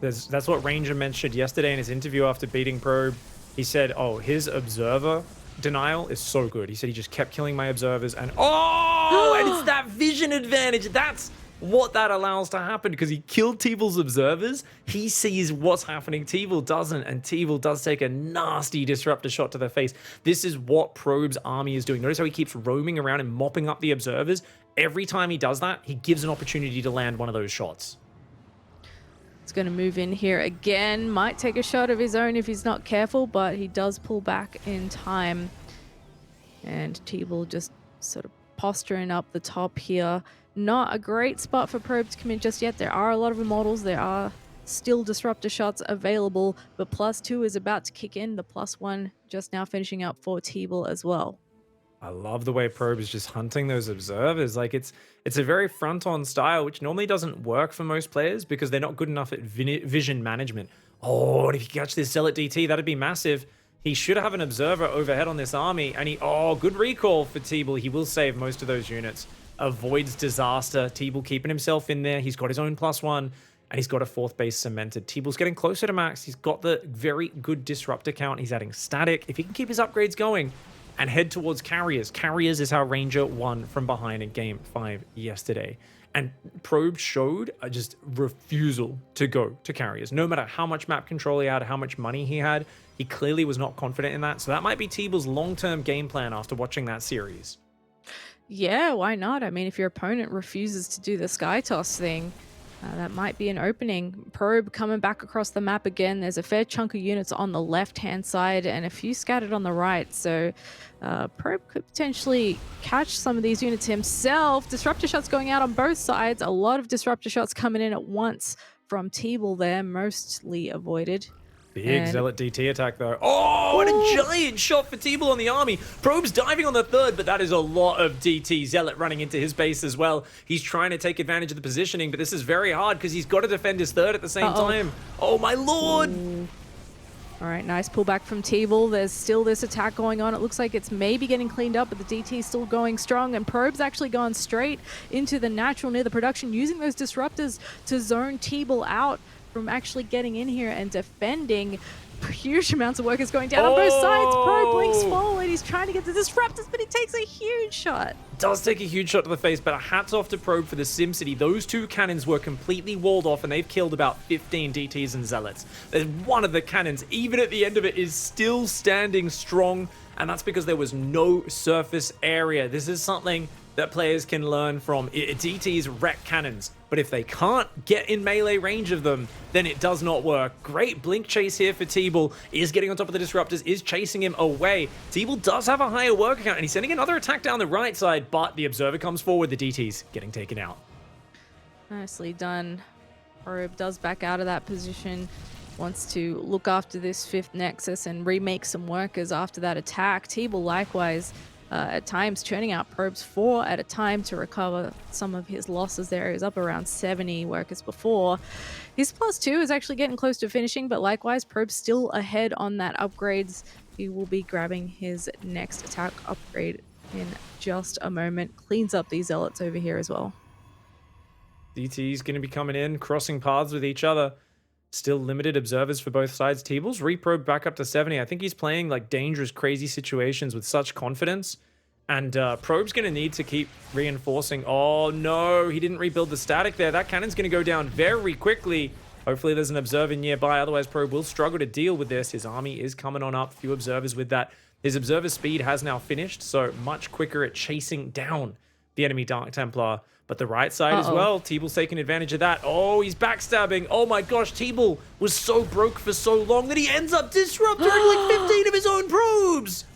That's what Ranger mentioned yesterday in his interview after beating Probe. He said, oh, his observer denial is so good. He said he just kept killing my observers and and it's that vision advantage. That's what that allows to happen because he killed TeebuL's observers. He sees what's happening. TeebuL doesn't, and TeebuL does take a nasty disruptor shot to the face. This is what Probe's army is doing. Notice how he keeps roaming around and mopping up the observers. Every time he does that, he gives an opportunity to land one of those shots. He's going to move in here again. Might take a shot of his own if he's not careful, but he does pull back in time. And TeebuL just sort of posturing up the top here. Not a great spot for Probe to come in just yet. There are a lot of Immortals. There are still disruptor shots available, but +2 is about to kick in. The +1 just now finishing up for TeebuL as well. I love the way Probe is just hunting those observers. Like it's a very front-on style, which normally doesn't work for most players because they're not good enough at vision management. Oh, and if you catch this Zealot DT, that'd be massive. He should have an observer overhead on this army, and good recall for TeebuL. He will save most of those units. Avoids disaster. TeebuL keeping himself in there. He's got his own +1, and he's got a 4th base cemented. TeebuL's getting closer to max. He's got the very good disruptor count. He's adding static. If he can keep his upgrades going and head towards carriers. Carriers is how Ranger won from behind in Game 5 yesterday. And Probe showed a just refusal to go to carriers. No matter how much map control he had, how much money he had, he clearly was not confident in that. So that might be TeebuL's long-term game plan after watching that series. Yeah, why not? I mean, if your opponent refuses to do the sky toss thing, that might be an opening. Probe coming back across the map again. There's a fair chunk of units on the left-hand side and a few scattered on the right. So Probe could potentially catch some of these units himself. Disruptor shots going out on both sides. A lot of disruptor shots coming in at once from TeebuL there, mostly avoided. Big Zealot DT attack though. Oh, and a giant shot for TeebuL on the army. Probe's diving on the 3rd, but that is a lot of DT. Zealot running into his base as well. He's trying to take advantage of the positioning, but this is very hard because he's got to defend his 3rd at the same time. Oh my lord! Ooh. All right, nice pullback from TeebuL. There's still this attack going on. It looks like it's maybe getting cleaned up, but the DT is still going strong, and Probe's actually gone straight into the natural near the production, using those disruptors to zone TeebuL out from actually getting in here and defending. Huge amounts of workers going down on both sides. Probe blinks forward. He's trying to get the disruptors, but he takes a huge shot. Does take a huge shot to the face, but hats off to Probe for the SimCity. Those 2 cannons were completely walled off, and they've killed about 15 DTs and Zealots. There's one of the cannons, even at the end of it, is still standing strong, and that's because there was no surface area. This is something that players can learn from. DTs wreck cannons, but if they can't get in melee range of them, then it does not work. Great blink chase here for TeebuL. Is getting on top of the disruptors, is chasing him away. TeebuL does have a higher worker count, and he's sending another attack down the right side, but the observer comes forward. The DT's getting taken out. Nicely done. Probe does back out of that position. Wants to look after this 5th Nexus and remake some workers after that attack. TeebuL likewise at times churning out Probes 4 at a time to recover some of his losses there. He was up around 70 workers before. His +2 is actually getting close to finishing, but likewise Probe's still ahead on that upgrades. He will be grabbing his next attack upgrade in just a moment. Cleans up these Zealots over here as well. DT's going to be coming in, crossing paths with each other. Still limited observers for both sides. TeebuL's reprobed back up to 70. I think he's playing like dangerous, crazy situations with such confidence. And Probe's going to need to keep reinforcing. Oh no, he didn't rebuild the static there. That cannon's going to go down very quickly. Hopefully there's an observer nearby. Otherwise Probe will struggle to deal with this. His army is coming on up. Few observers with that. His observer speed has now finished, so much quicker at chasing down the enemy Dark Templar. But the right side as well, TeebuL's taking advantage of that. Oh, he's backstabbing. Oh my gosh, TeebuL was so broke for so long that he ends up disrupting like 15 of his own probes.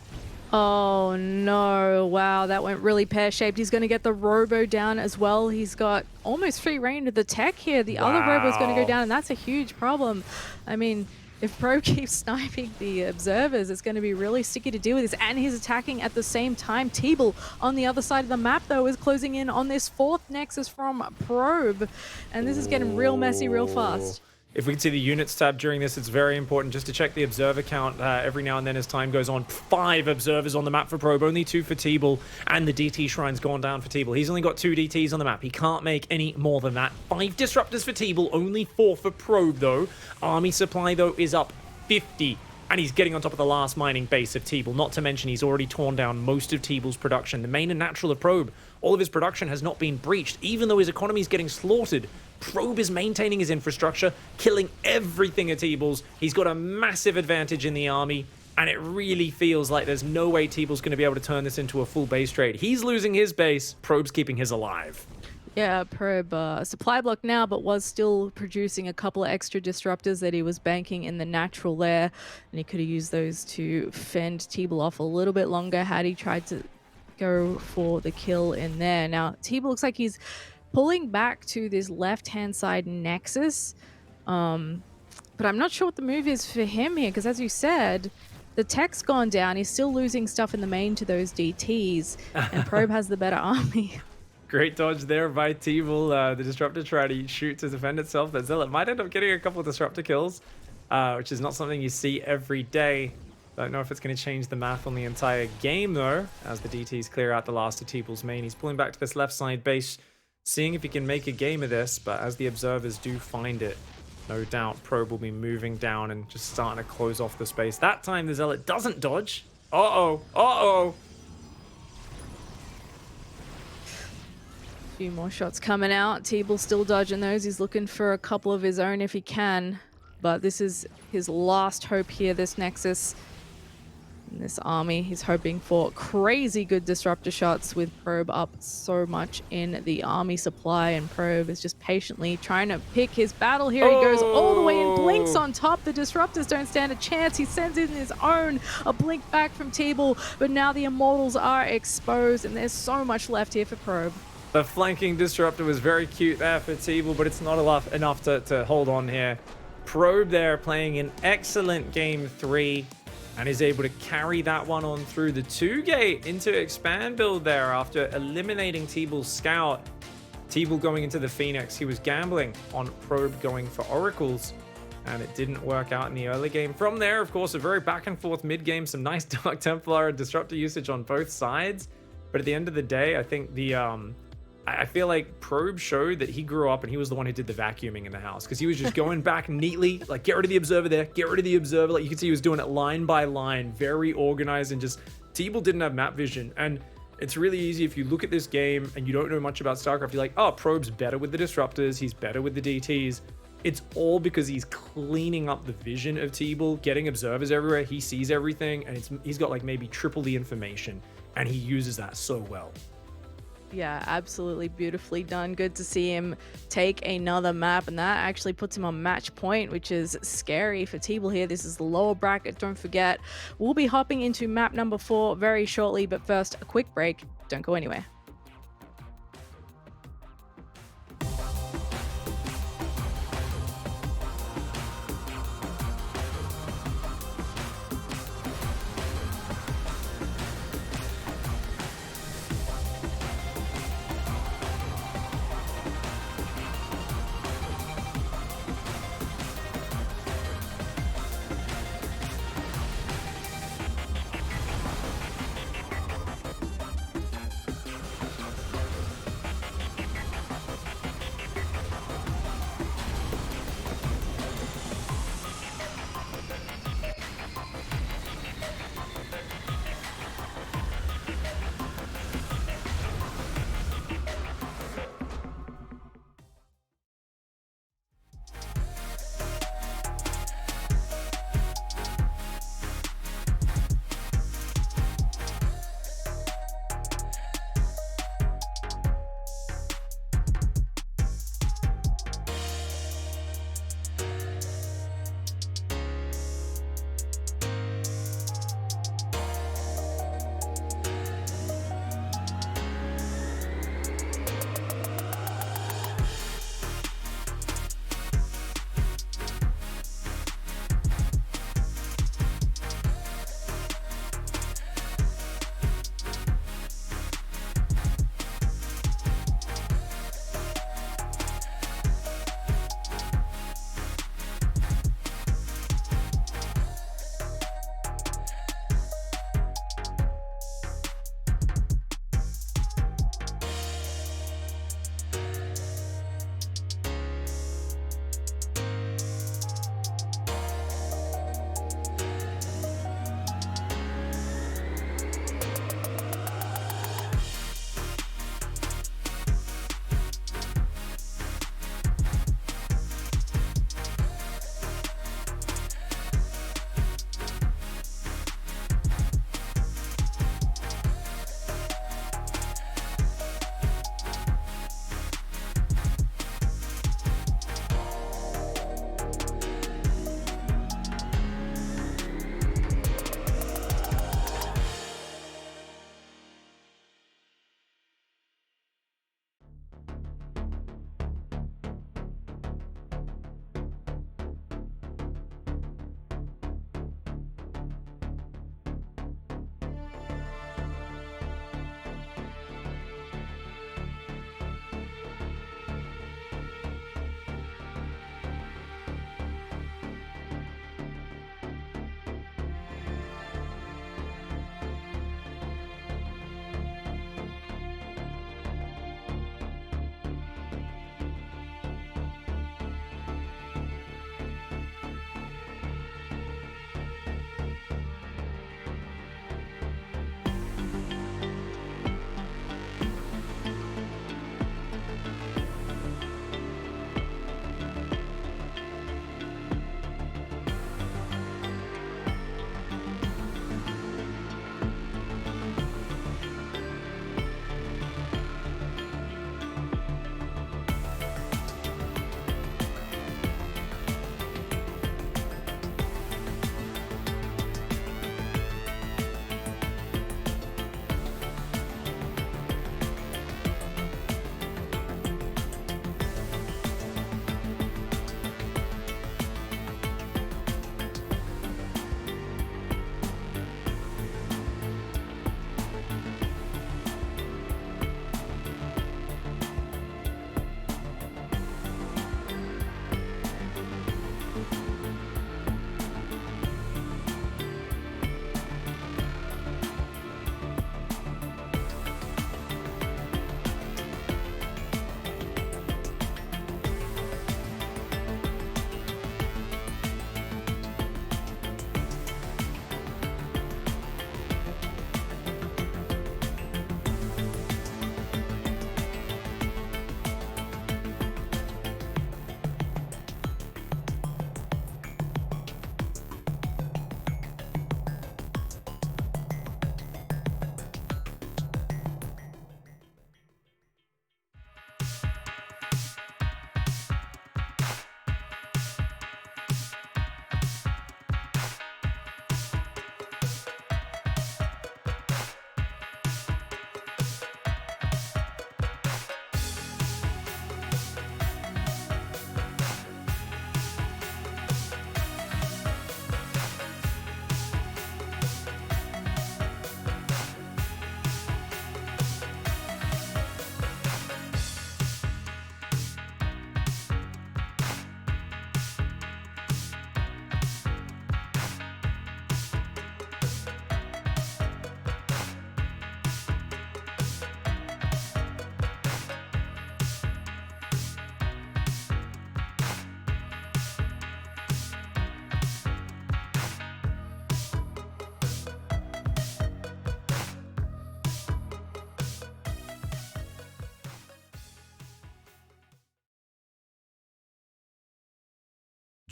Oh no, wow, that went really pear-shaped. He's going to get the Robo down as well. He's got almost free reign of the tech here. The other Robo's going to go down, and that's a huge problem. I mean, if Pro keeps sniping the observers, it's going to be really sticky to deal with this. And he's attacking at the same time. TeebuL on the other side of the map, though, is closing in on this fourth Nexus from Probe. And this is getting real messy real fast. If we can see the units tab during this, it's very important just to check the observer count every now and then as time goes on. 5 observers on the map for Probe, only 2 for TeebuL, and the DT Shrine's gone down for TeebuL. He's only got 2 DTs on the map. He can't make any more than that. 5 disruptors for TeebuL, only 4 for Probe, though. Army supply, though, is up 50. And he's getting on top of the last mining base of TeebuL. Not to mention he's already torn down most of TeebuL's production. The main and natural of Probe, all of his production has not been breached. Even though his economy is getting slaughtered, Probe is maintaining his infrastructure, killing everything at TeebuL's. He's got a massive advantage in the army, and it really feels like there's no way TeebuL's going to be able to turn this into a full base trade. He's losing his base, Probe's keeping his alive. Yeah, Probe supply block now, but was still producing a couple of extra disruptors that he was banking in the natural there. And he could have used those to fend TeebuL off a little bit longer had he tried to go for the kill in there. Now, TeebuL looks like he's pulling back to this left-hand side Nexus. But I'm not sure what the move is for him here, because as you said, the tech's gone down. He's still losing stuff in the main to those DTs, and Probe has the better army. Great dodge there by TeebuL. The disruptor tried to shoot to defend itself. The Zealot might end up getting a couple of disruptor kills, which is not something you see every day. Don't know if it's going to change the math on the entire game, though, as the DTs clear out the last of TeebuL's main. He's pulling back to this left side base, seeing if he can make a game of this, but as the observers do find it, no doubt Probe will be moving down and just starting to close off the space. That time the Zealot doesn't dodge. Uh-oh, uh-oh. Few more shots coming out. TeebuL still dodging those. He's looking for a couple of his own if he can. But this is his last hope here, this Nexus. In this army, he's hoping for crazy good disruptor shots with Probe up so much in the army supply. And Probe is just patiently trying to pick his battle here. He goes all the way and blinks on top. The disruptors don't stand a chance. He sends in his own. A blink back from TeebuL. But now the Immortals are exposed. And there's so much left here for Probe. The flanking disruptor was very cute there for TeebuL, but it's not enough to hold on here. Probe there playing an excellent game 3 and is able to carry that one on through the 2-gate into expand build there after eliminating TeebuL's scout. TeebuL going into the Phoenix. He was gambling on Probe going for Oracles, and it didn't work out in the early game. From there, of course, a very back and forth mid game, some nice Dark Templar and disruptor usage on both sides. But at the end of the day, I think I feel like Probe showed that he grew up and he was the one who did the vacuuming in the house, because he was just going back neatly, like get rid of the observer there, get rid of the observer. Like you can see he was doing it line by line, very organized, and just TeebuL didn't have map vision. And it's really easy if you look at this game and you don't know much about StarCraft, you're like, oh, Probe's better with the disruptors, he's better with the DTs. It's all because he's cleaning up the vision of TeebuL, getting observers everywhere. He sees everything, and he's got like maybe triple the information, and he uses that so well. Yeah, absolutely beautifully done. Good to see him take another map, and that actually puts him on match point, which is scary for TeebuL here. This is the lower bracket, don't forget. We'll be hopping into map number 4 very shortly, but first, a quick break. Don't go anywhere.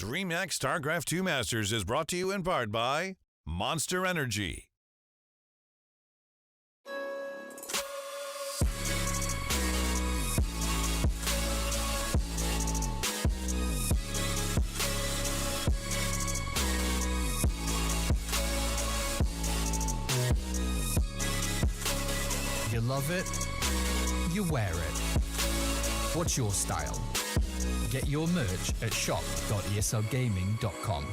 DreamHack StarCraft 2 Masters is brought to you in part by Monster Energy. You love it, you wear it. What's your style? Get your merch at shop.eslgaming.com.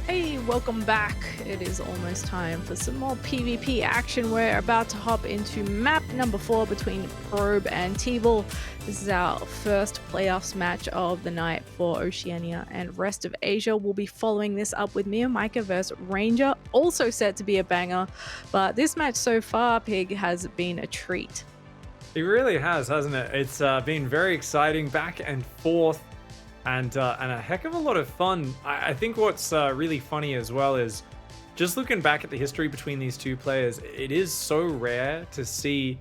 Hey, welcome back. It is almost time for some more PvP action. We're about to hop into map number 4 between Probe and TeebuL. This is our first playoffs match of the night for Oceania and rest of Asia. We'll be following this up with Mia Micah versus Ranger, also set to be a banger. But this match so far, Pig, has been a treat. It really has, hasn't it? It's been very exciting, back and forth. And a heck of a lot of fun. I think what's really funny as well is just looking back at the history between these two players. It is so rare to see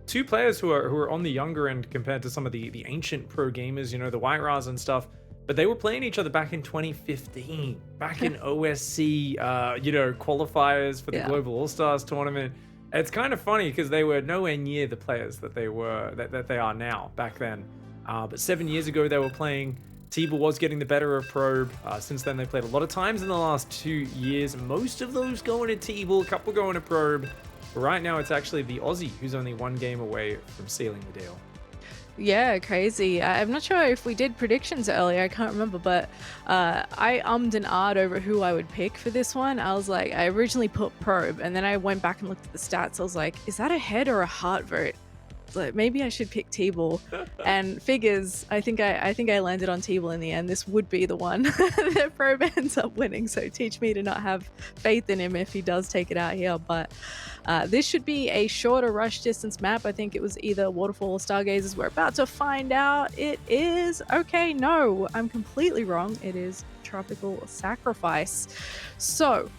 two players who are on the younger end compared to some of the ancient pro gamers, you know, the White Ras and stuff. But they were playing each other back in 2015, back in OSC, qualifiers for the Global All Stars tournament. It's kind of funny because they were nowhere near the players that they were that they are now back then. But 7 years ago they were playing. TeebuL was getting the better of Probe. Since then, they played a lot of times in the last 2 years. Most of those going to TeebuL, a couple going to Probe. But right now, it's actually the Aussie who's only one game away from sealing the deal. Yeah, crazy. I'm not sure if we did predictions earlier. I can't remember, but I ummed and ahed over who I would pick for this one. I was like, I originally put Probe, and then I went back and looked at the stats. I was like, is that a head or a heart vote? Like, maybe I should pick TeebuL, and figures. I think I landed on TeebuL in the end. This would be the one that Probe ends up winning. So teach me to not have faith in him if he does take it out here. But this should be a shorter rush distance map. I think it was either Waterfall or Stargazers. We're about to find out. It is okay. No, I'm completely wrong. It is Tropical Sacrifice. So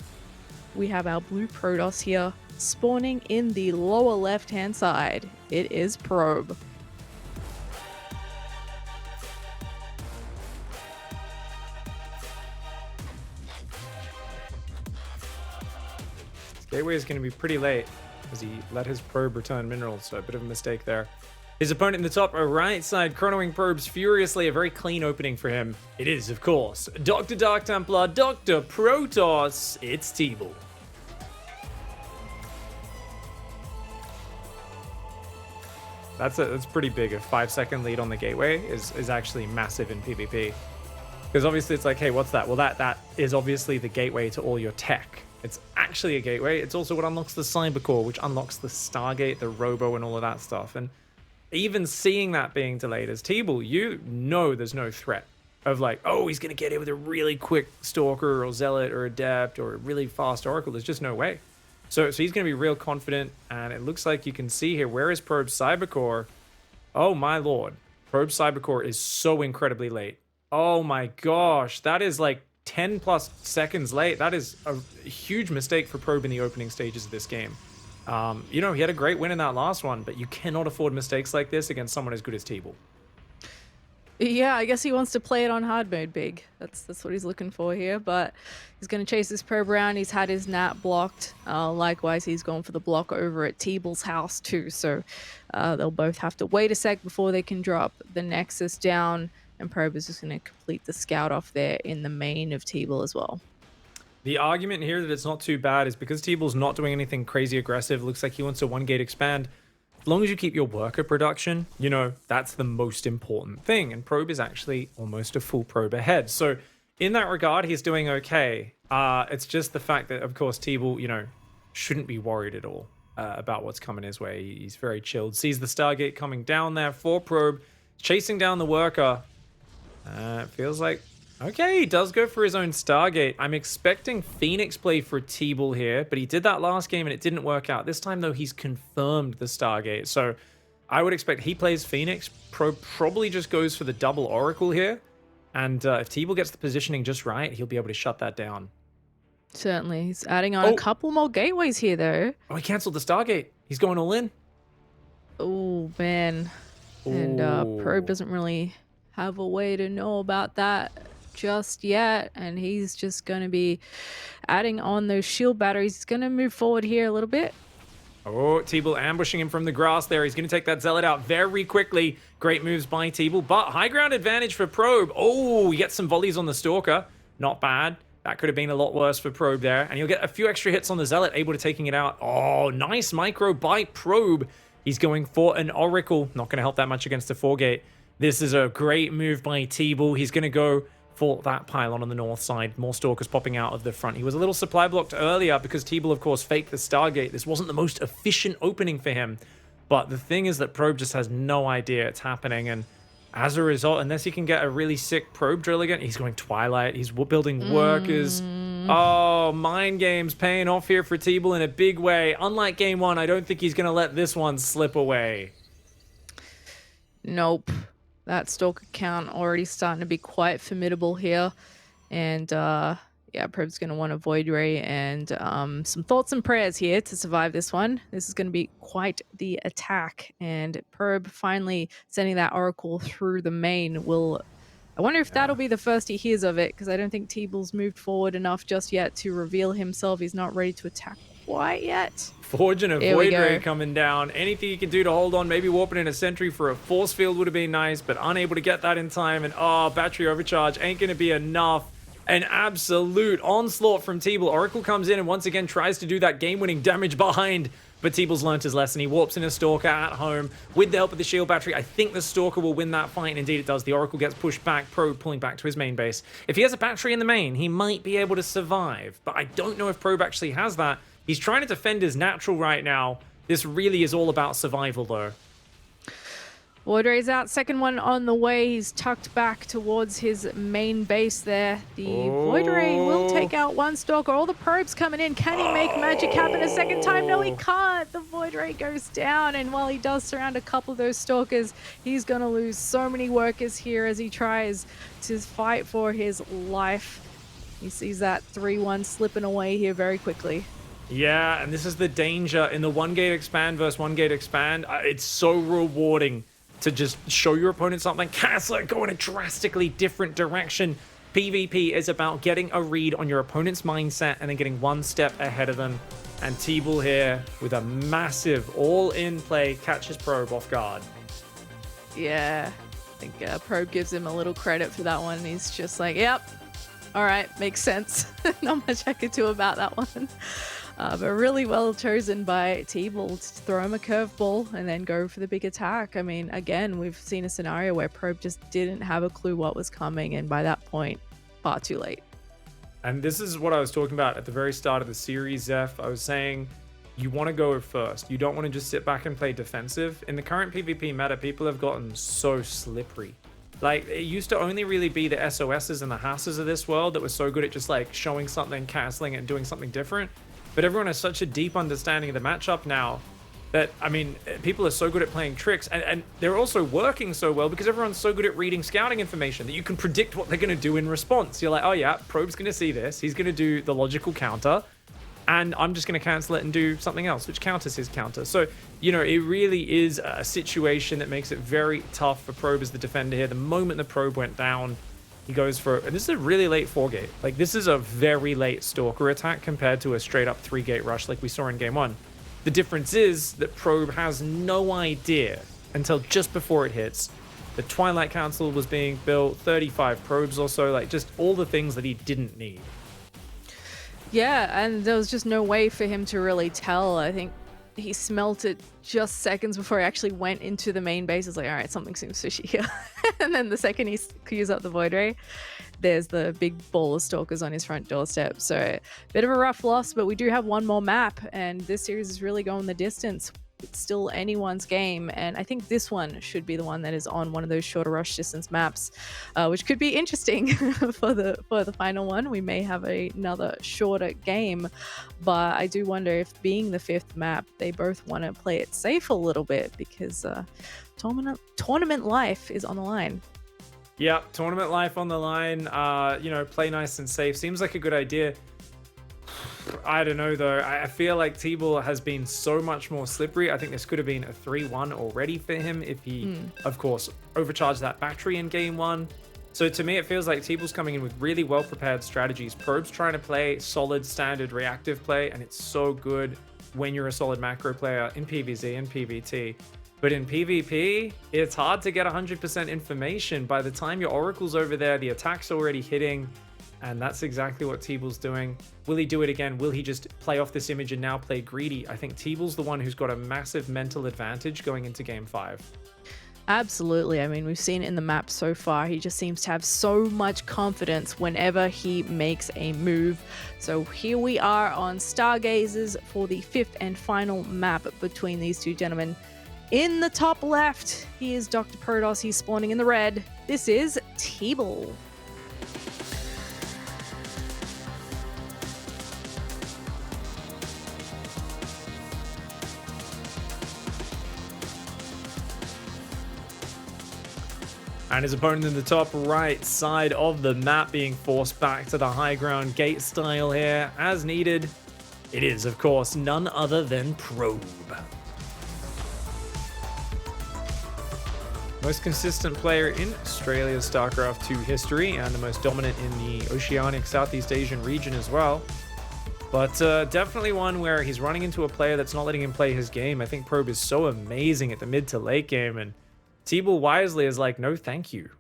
we have our blue Protoss here, spawning in the lower left hand side. It is Probe. Gateway is going to be pretty late as he let his Probe return minerals, so a bit of a mistake there. His opponent in the top right side, chronoing Probes furiously, a very clean opening for him. It is, of course, Dr. Dark Templar, Dr. Protoss, it's TeebuL. That's pretty big. A 5-second lead on the gateway is actually massive in PvP. Because obviously it's like, hey, what's that? Well, that is obviously the gateway to all your tech. It's actually a gateway. It's also what unlocks the Cyber Core, which unlocks the Stargate, the Robo, and all of that stuff. And even seeing that being delayed as TeebuL, you know there's no threat of like, oh, he's going to get it with a really quick Stalker or Zealot or Adept or a really fast Oracle. There's just no way. So he's going to be real confident, and it looks like you can see here, where is Probe's Cybercore? Oh my lord. Probe's Cybercore is so incredibly late. Oh my gosh, that is like 10 plus seconds late. That is a huge mistake for Probe in the opening stages of this game. He had a great win in that last one, but you cannot afford mistakes like this against someone as good as TeebuL. Yeah, I guess he wants to play it on hard mode big. That's what he's looking for here, but he's going to chase this Probe around. He's had his nat blocked. Likewise, he's gone for the block over at TeebuL's house too, so they'll both have to wait a sec before they can drop the Nexus down, and Probe is just going to complete the scout off there in the main of TeebuL as well. The argument here that it's not too bad is because TeebuL's not doing anything crazy aggressive. Looks like he wants a 1-gate expand. As long as you keep your worker production, that's the most important thing. And Probe is actually almost a full Probe ahead. So in that regard, he's doing okay. It's just the fact that, of course, TeebuL, shouldn't be worried at all about what's coming his way. He's very chilled. Sees the Stargate coming down there for Probe, chasing down the worker. It feels like, okay, he does go for his own Stargate. I'm expecting Phoenix play for TeebuL here, but he did that last game and it didn't work out. This time, though, he's confirmed the Stargate. So I would expect he plays Phoenix. Probe probably just goes for the double Oracle here. And if TeebuL gets the positioning just right, he'll be able to shut that down. Certainly. He's adding on a couple more gateways here, though. Oh, he cancelled the Stargate. He's going all in. Oh, man. And Probe doesn't really have a way to know about that just yet. And he's just going to be adding on those shield batteries. He's going to move forward here a little bit. Oh, TeebuL ambushing him from the grass there. He's going to take that Zealot out very quickly. Great moves by TeebuL, but high ground advantage for Probe. Oh, he gets some volleys on the Stalker. Not bad. That could have been a lot worse for Probe there. And he'll get a few extra hits on the Zealot, able to taking it out. Oh, nice micro by Probe. He's going for an Oracle. Not going to help that much against the 4-gate. This is a great move by TeebuL. He's going to go for that pylon on the north side. More Stalkers popping out of the front. He was a little supply blocked earlier because TeebuL, of course, faked the Stargate. This wasn't the most efficient opening for him. But the thing is that Probe just has no idea it's happening. And as a result, unless he can get a really sick Probe drill again, he's going Twilight. He's building workers. Oh, mind games paying off here for TeebuL in a big way. Unlike game one, I don't think he's going to let this one slip away. Nope. That Stalker count already starting to be quite formidable here. And yeah, Probe's going to want a Void Ray and some thoughts and prayers here to survive this one. This is going to be quite the attack. And Probe finally sending that Oracle through the main will... I wonder if that'll be the first he hears of it, because I don't think TeebuL's moved forward enough just yet to reveal himself. He's not ready to attack quite yet. Forging a Void Ray coming down. Anything you can do to hold on, maybe warping in a Sentry for a Force Field would have been nice, but unable to get that in time. And battery overcharge ain't going to be enough. An absolute onslaught from TeebuL. Oracle comes in and once again tries to do that game-winning damage behind. But TeebuL's learnt his lesson. He warps in a Stalker at home with the help of the shield battery. I think the Stalker will win that fight, and indeed it does. The Oracle gets pushed back, Probe pulling back to his main base. If he has a battery in the main, he might be able to survive, but I don't know if Probe actually has that. He's trying to defend his natural right now. This really is all about survival, though. Void Ray's out. Second one on the way. He's tucked back towards his main base there. The Void Ray will take out one Stalker. All the probes coming in. Can he make magic happen a second time? No, he can't. The Void Ray goes down. And while he does surround a couple of those Stalkers, he's going to lose so many workers here as he tries to fight for his life. He sees that 3-1 slipping away here very quickly. Yeah, and this is the danger in the 1-gate expand versus 1-gate expand. It's so rewarding to just show your opponent something, cancel it, go in a drastically different direction. PvP is about getting a read on your opponent's mindset and then getting one step ahead of them. And TeebuL here with a massive all-in play catches Probe off guard. Yeah, I think Probe gives him a little credit for that one. He's just like, yep, all right, makes sense. Not much I could do about that one. But really well chosen by TeebuL to throw him a curveball and then go for the big attack. I mean, again, we've seen a scenario where Probe just didn't have a clue what was coming, and by that point, far too late. And this is what I was talking about at the very start of the series, Zeph. I was saying you want to go first. You don't want to just sit back and play defensive. In the current PvP meta, people have gotten so slippery. Like, it used to only really be the SOSs and the Hasses of this world that were so good at just like showing something, canceling it, and doing something different. But everyone has such a deep understanding of the matchup now that, I mean, people are so good at playing tricks, and they're also working so well because everyone's so good at reading scouting information that you can predict what they're going to do in response. You're like, oh yeah, Probe's going to see this. He's going to do the logical counter, and I'm just going to cancel it and do something else, which counters his counter. So, you know, it really is a situation that makes it very tough for Probe as the defender here. The moment the Probe went down, he goes for, and this is a really late 4-gate. Like, this is a very late Stalker attack compared to a straight up 3-gate rush like we saw in game 1. The difference is that Probe has no idea until just before it hits. The Twilight Council was being built, 35 probes or so, like just all the things that he didn't need. Yeah, and there was just no way for him to really tell. I think he smelt it just seconds before he actually went into the main base. It's like, all right, something seems fishy here. And then the second he queues up the Void Ray, there's the big ball of Stalkers on his front doorstep. So bit of a rough loss, but we do have one more map, and this series is really going the distance. It's still anyone's game, and I think this one should be the one that is on one of those shorter rush distance maps, which could be interesting for the final one. We may have another shorter game, but I do wonder if, being the 5th map, they both want to play it safe a little bit because tournament life is on the line. Yep, tournament life on the line. You know, play nice and safe. Seems like a good idea. I don't know, though. I feel like TeebuL has been so much more slippery. I think this could have been a 3-1 already for him if he, of course, overcharged that battery in game 1. So to me, it feels like TeebuL's coming in with really well-prepared strategies. Probe's trying to play solid, standard, reactive play, and it's so good when you're a solid macro player in PvZ and PvT. But in PvP, it's hard to get 100% information. By the time your Oracle's over there, the attack's already hitting, and that's exactly what TeebuL's doing. Will he do it again? Will he just play off this image and now play greedy? I think TeebuL's the one who's got a massive mental advantage going into game 5. Absolutely. I mean, we've seen it in the map so far. He just seems to have so much confidence whenever he makes a move. So here we are on Stargazers for the 5th and final map between these two gentlemen. In the top left, he is Dr. Protoss. He's spawning in the red. This is TeebuL. And his opponent in the top right side of the map being forced back to the high ground gate style here as needed. It is, of course, none other than Probe. Most consistent player in Australia's StarCraft 2 history and the most dominant in the Oceanic Southeast Asian region as well. But definitely one where he's running into a player that's not letting him play his game. I think Probe is so amazing at the mid to late game, and TeebuL wisely is like, no, thank you.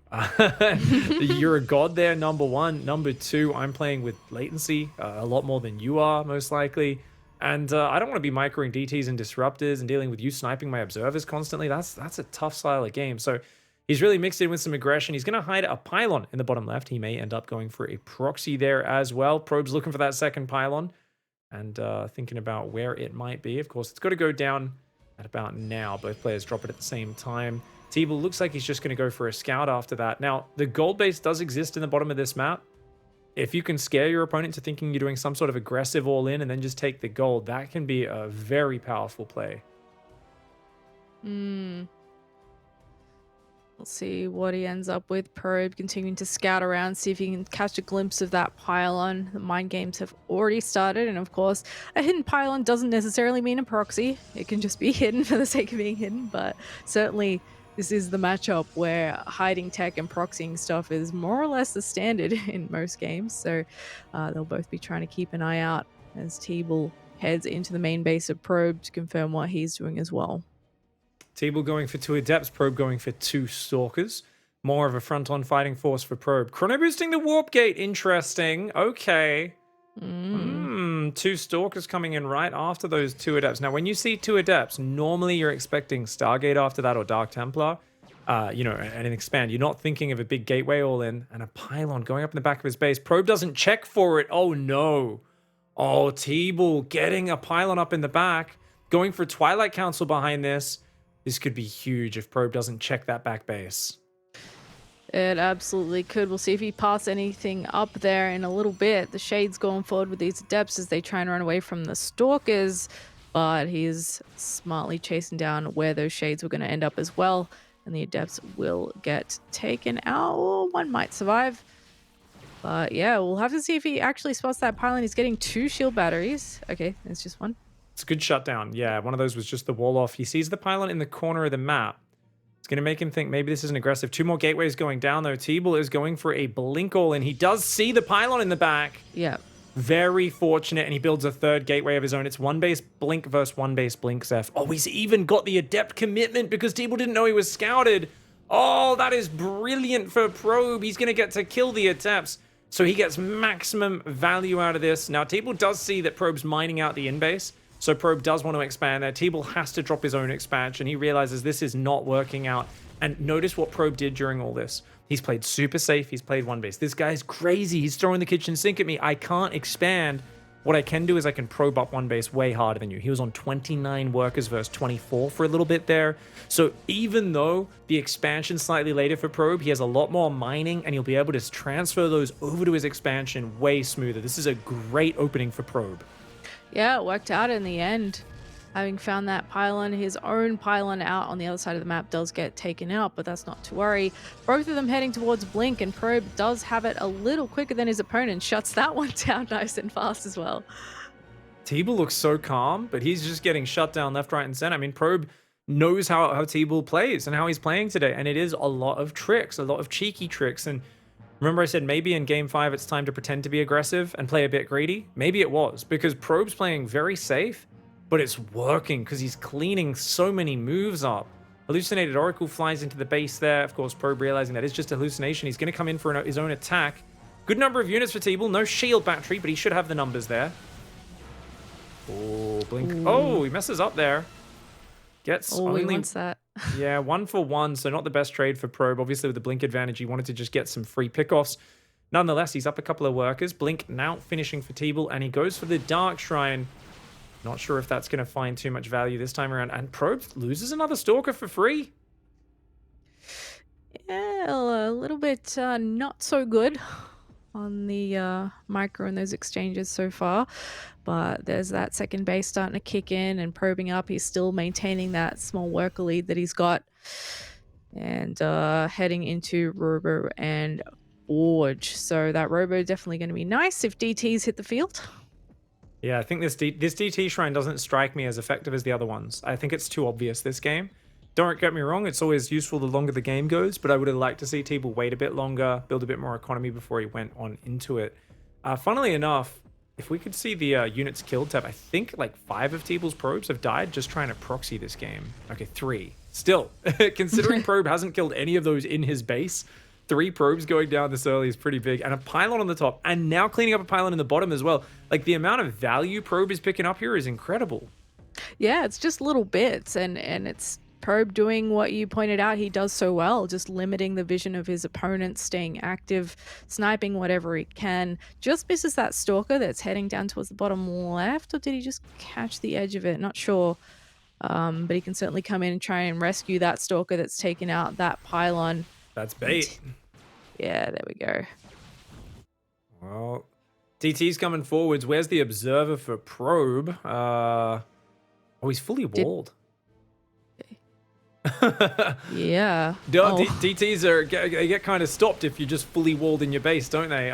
You're a god there, number one. Number two, I'm playing with latency a lot more than you are, most likely. And I don't want to be microing DTs and disruptors and dealing with you sniping my observers constantly. That's a tough style of game. So he's really mixed in with some aggression. He's going to hide a pylon in the bottom left. He may end up going for a proxy there as well. Probe's looking for that second pylon and thinking about where it might be. Of course, it's got to go down at about now. Both players drop it at the same time. TeebuL looks like he's just going to go for a scout after that. Now, the gold base does exist in the bottom of this map. If you can scare your opponent to thinking you're doing some sort of aggressive all-in and then just take the gold, that can be a very powerful play. We'll see what he ends up with. Probe continuing to scout around, see if he can catch a glimpse of that pylon. The mind games have already started, and of course, a hidden pylon doesn't necessarily mean a proxy. It can just be hidden for the sake of being hidden, but certainly this is the matchup where hiding tech and proxying stuff is more or less the standard in most games. So they'll both be trying to keep an eye out as TeebuL heads into the main base of Probe to confirm what he's doing as well. TeebuL going for 2 Adepts, Probe going for 2 Stalkers. More of a front-on fighting force for Probe. Chrono boosting the Warp Gate, interesting. Okay. 2 Stalkers coming in right after those 2 Adepts. Now, when you see 2 Adepts, normally you're expecting Stargate after that or Dark Templar, you know, and an expand. You're not thinking of a big gateway all in and a pylon going up in the back of his base. Probe doesn't check for it. Oh, no. Oh, TeebuL getting a pylon up in the back, going for Twilight Council behind this. This could be huge if Probe doesn't check that back base. It absolutely could. We'll see if he passes anything up there in a little bit. The Shade's going forward with these Adepts as they try and run away from the Stalkers, but he's smartly chasing down where those Shades were going to end up as well, and the Adepts will get taken out. Oh, one might survive. But yeah, we'll have to see if he actually spots that pylon. He's getting 2 shield batteries. Okay, there's just one. It's a good shutdown. Yeah, one of those was just the wall off. He sees the pylon in the corner of the map. It's going to make him think maybe this isn't aggressive. 2 more gateways going down, though. TeebuL is going for a blink all, and he does see the pylon in the back. Yeah. Very fortunate, and he builds a 3rd gateway of his own. It's 1 base blink versus 1 base blink, Zeph. Oh, he's even got the Adept commitment because TeebuL didn't know he was scouted. Oh, that is brilliant for Probe. He's going to get to kill the Adepts, so he gets maximum value out of this. Now, TeebuL does see that Probe's mining out the in-base, so Probe does want to expand there. TeebuL has to drop his own expansion. He realizes this is not working out. And notice what Probe did during all this. He's played super safe. He's played 1 base. This guy's crazy. He's throwing the kitchen sink at me. I can't expand. What I can do is I can probe up 1 base way harder than you. He was on 29 workers versus 24 for a little bit there. So even though the expansion's slightly later for Probe, he has a lot more mining and he'll be able to transfer those over to his expansion way smoother. This is a great opening for Probe. Yeah, it worked out in the end. Having found that pylon, his own pylon out on the other side of the map does get taken out, but that's not to worry. Both of them heading towards Blink, and Probe does have it a little quicker than his opponent. Shuts that one down nice and fast as well. TeebuL looks so calm, but he's just getting shut down left, right, and center. I mean, Probe knows how TeebuL plays and how he's playing today, and it is a lot of tricks, a lot of cheeky tricks. And remember I said maybe in Game 5 it's time to pretend to be aggressive and play a bit greedy? Maybe it was, because Probe's playing very safe, but it's working because he's cleaning so many moves up. Hallucinated Oracle flies into the base there. Of course, Probe realizing that it's just a hallucination. He's going to come in for his own attack. Good number of units for TeebuL. No shield battery, but he should have the numbers there. Oh, Blink. Ooh. Oh, he messes up there. Gets he only... wants that. Yeah, 1 for 1, so not the best trade for Probe. Obviously, with the Blink advantage, he wanted to just get some free pickoffs. Nonetheless, he's up a couple of workers. Blink now finishing for TeebuL, and he goes for the Dark Shrine. Not sure if that's going to find too much value this time around. And Probe loses another Stalker for free. Yeah, a little bit not so good on the micro and those exchanges so far. But there's that second base starting to kick in and probing up. He's still maintaining that small worker lead that he's got. And heading into Robo and Forge. So that Robo definitely going to be nice if DTs hit the field. Yeah, I think this DT Shrine doesn't strike me as effective as the other ones. I think it's too obvious this game. Don't get me wrong, it's always useful the longer the game goes, but I would have liked to see TeebuL wait a bit longer, build a bit more economy before he went on into it. Funnily enough, if we could see the units killed tab, I think like 5 of TeebuL's probes have died just trying to proxy this game. Okay, 3. Still, considering Probe hasn't killed any of those in his base, 3 probes going down this early is pretty big. And a pylon on the top, and now cleaning up a pylon in the bottom as well. Like, the amount of value Probe is picking up here is incredible. Yeah, it's just little bits, and it's Probe doing what you pointed out he does so well, just limiting the vision of his opponent, staying active, sniping whatever he can. Just misses that Stalker that's heading down towards the bottom left, or did he just catch the edge of it? Not sure. But he can certainly come in and try and rescue that Stalker that's taken out that pylon. That's bait. Yeah, there we go. Well, DT's coming forwards. Where's the observer for Probe? Oh, he's fully walled. Yeah. DTs get kind of stopped if you're just fully walled in your base, don't they?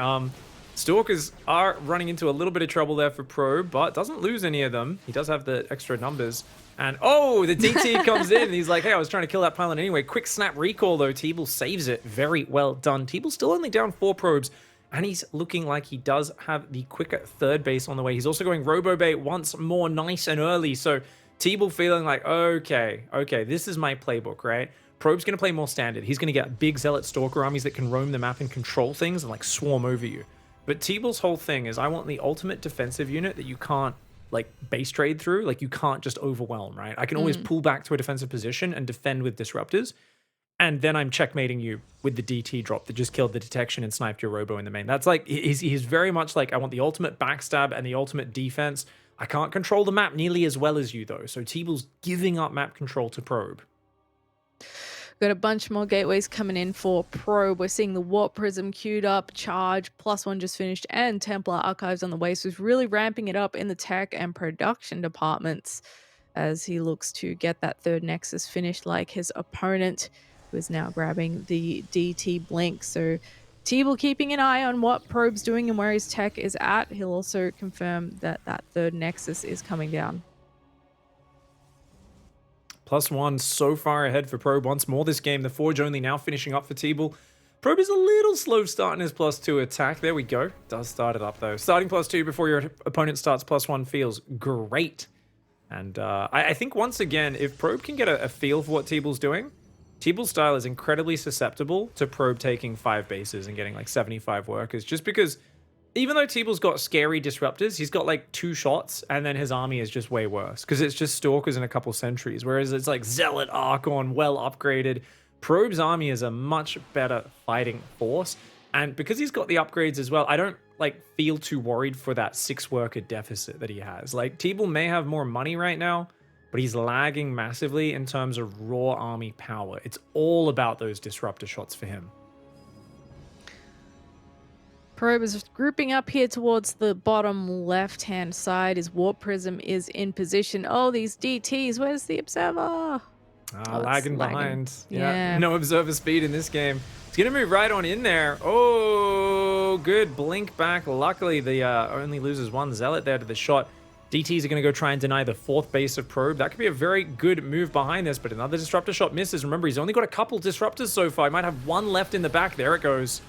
Stalkers are running into a little bit of trouble there for Probe, but doesn't lose any of them. He does have the extra numbers. And oh, the DT comes in and he's like, hey, I was trying to kill that pylon anyway. Quick snap recall though. TeebuL saves it. Very well done. TeebuL's still only down 4 probes, and he's looking like he does have the quicker third base on the way. He's also going robo bait once more, nice and early. So TeebuL feeling like, okay, this is my playbook, right? Probe's going to play more standard. He's going to get big Zealot Stalker armies that can roam the map and control things and like swarm over you. But TeebuL's whole thing is, I want the ultimate defensive unit that you can't like base trade through. Like, you can't just overwhelm, right? I can always pull back to a defensive position and defend with disruptors. And then I'm checkmating you with the DT drop that just killed the detection and sniped your robo in the main. That's like, he's very much like, I want the ultimate backstab and the ultimate defense. I can't control the map nearly as well as you though. So TeebuL's giving up map control to Probe. Got a bunch more gateways coming in for Probe. We're seeing the Warp Prism queued up, Charge, +1 just finished, and Templar Archives on the way. So he's really ramping it up in the tech and production departments as he looks to get that third Nexus finished like his opponent, who is now grabbing the DT Blink. So TeebuL keeping an eye on what Probe's doing and where his tech is at. He'll also confirm that that third Nexus is coming down. +1 so far ahead for Probe once more this game. The Forge only now finishing up for TeebuL. Probe is a little slow starting his +2 attack. There we go. Does start it up though. Starting +2 before your opponent starts +1 feels great. And I think once again, if Probe can get a feel for what TeebuL's doing, TeebuL's style is incredibly susceptible to Probe taking 5 bases and getting like 75 workers. Just because even though TeebuL's got scary disruptors, he's got like 2 shots, and then his army is just way worse because it's just Stalkers and a couple sentries, whereas it's like Zealot, Archon, well upgraded. Probe's army is a much better fighting force, and because he's got the upgrades as well, I don't like feel too worried for that 6 worker deficit that he has. Like, TeebuL may have more money right now, but he's lagging massively in terms of raw army power. It's all about those disruptor shots for him. Probe is grouping up here towards the bottom left-hand side. His Warp Prism is in position. Oh, these DTs. Where's the Observer? Oh, it's Lagging behind. Yeah. No observer speed in this game. It's going to move right on in there. Oh, good blink back. Luckily, the only loses one Zealot there to the shot. DTs are going to go try and deny the 4th base of Probe. That could be a very good move behind this, but another Disruptor shot misses. Remember, he's only got a couple Disruptors so far. He might have one left in the back. There it goes.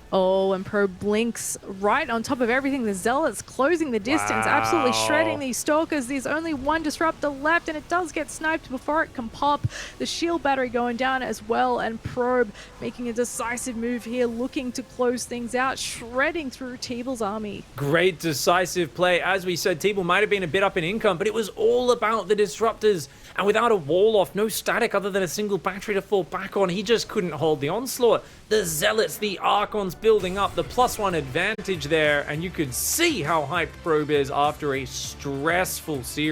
Oh, and Probe blinks right on top of everything. The Zealots closing the distance, absolutely shredding these Stalkers. There's only one Disruptor left, and it does get sniped before it can pop. The shield battery going down as well, and Probe making a decisive move here, looking to close things out, shredding through TeebuL's army. Great decisive play. As we said, TeebuL might have been a bit up in income, but it was all about the Disruptors. And without a wall off, no static other than a single battery to fall back on, he just couldn't hold the onslaught. The Zealots, the Archons building up the +1 advantage there, and you could see how hyped Probe is after a stressful series.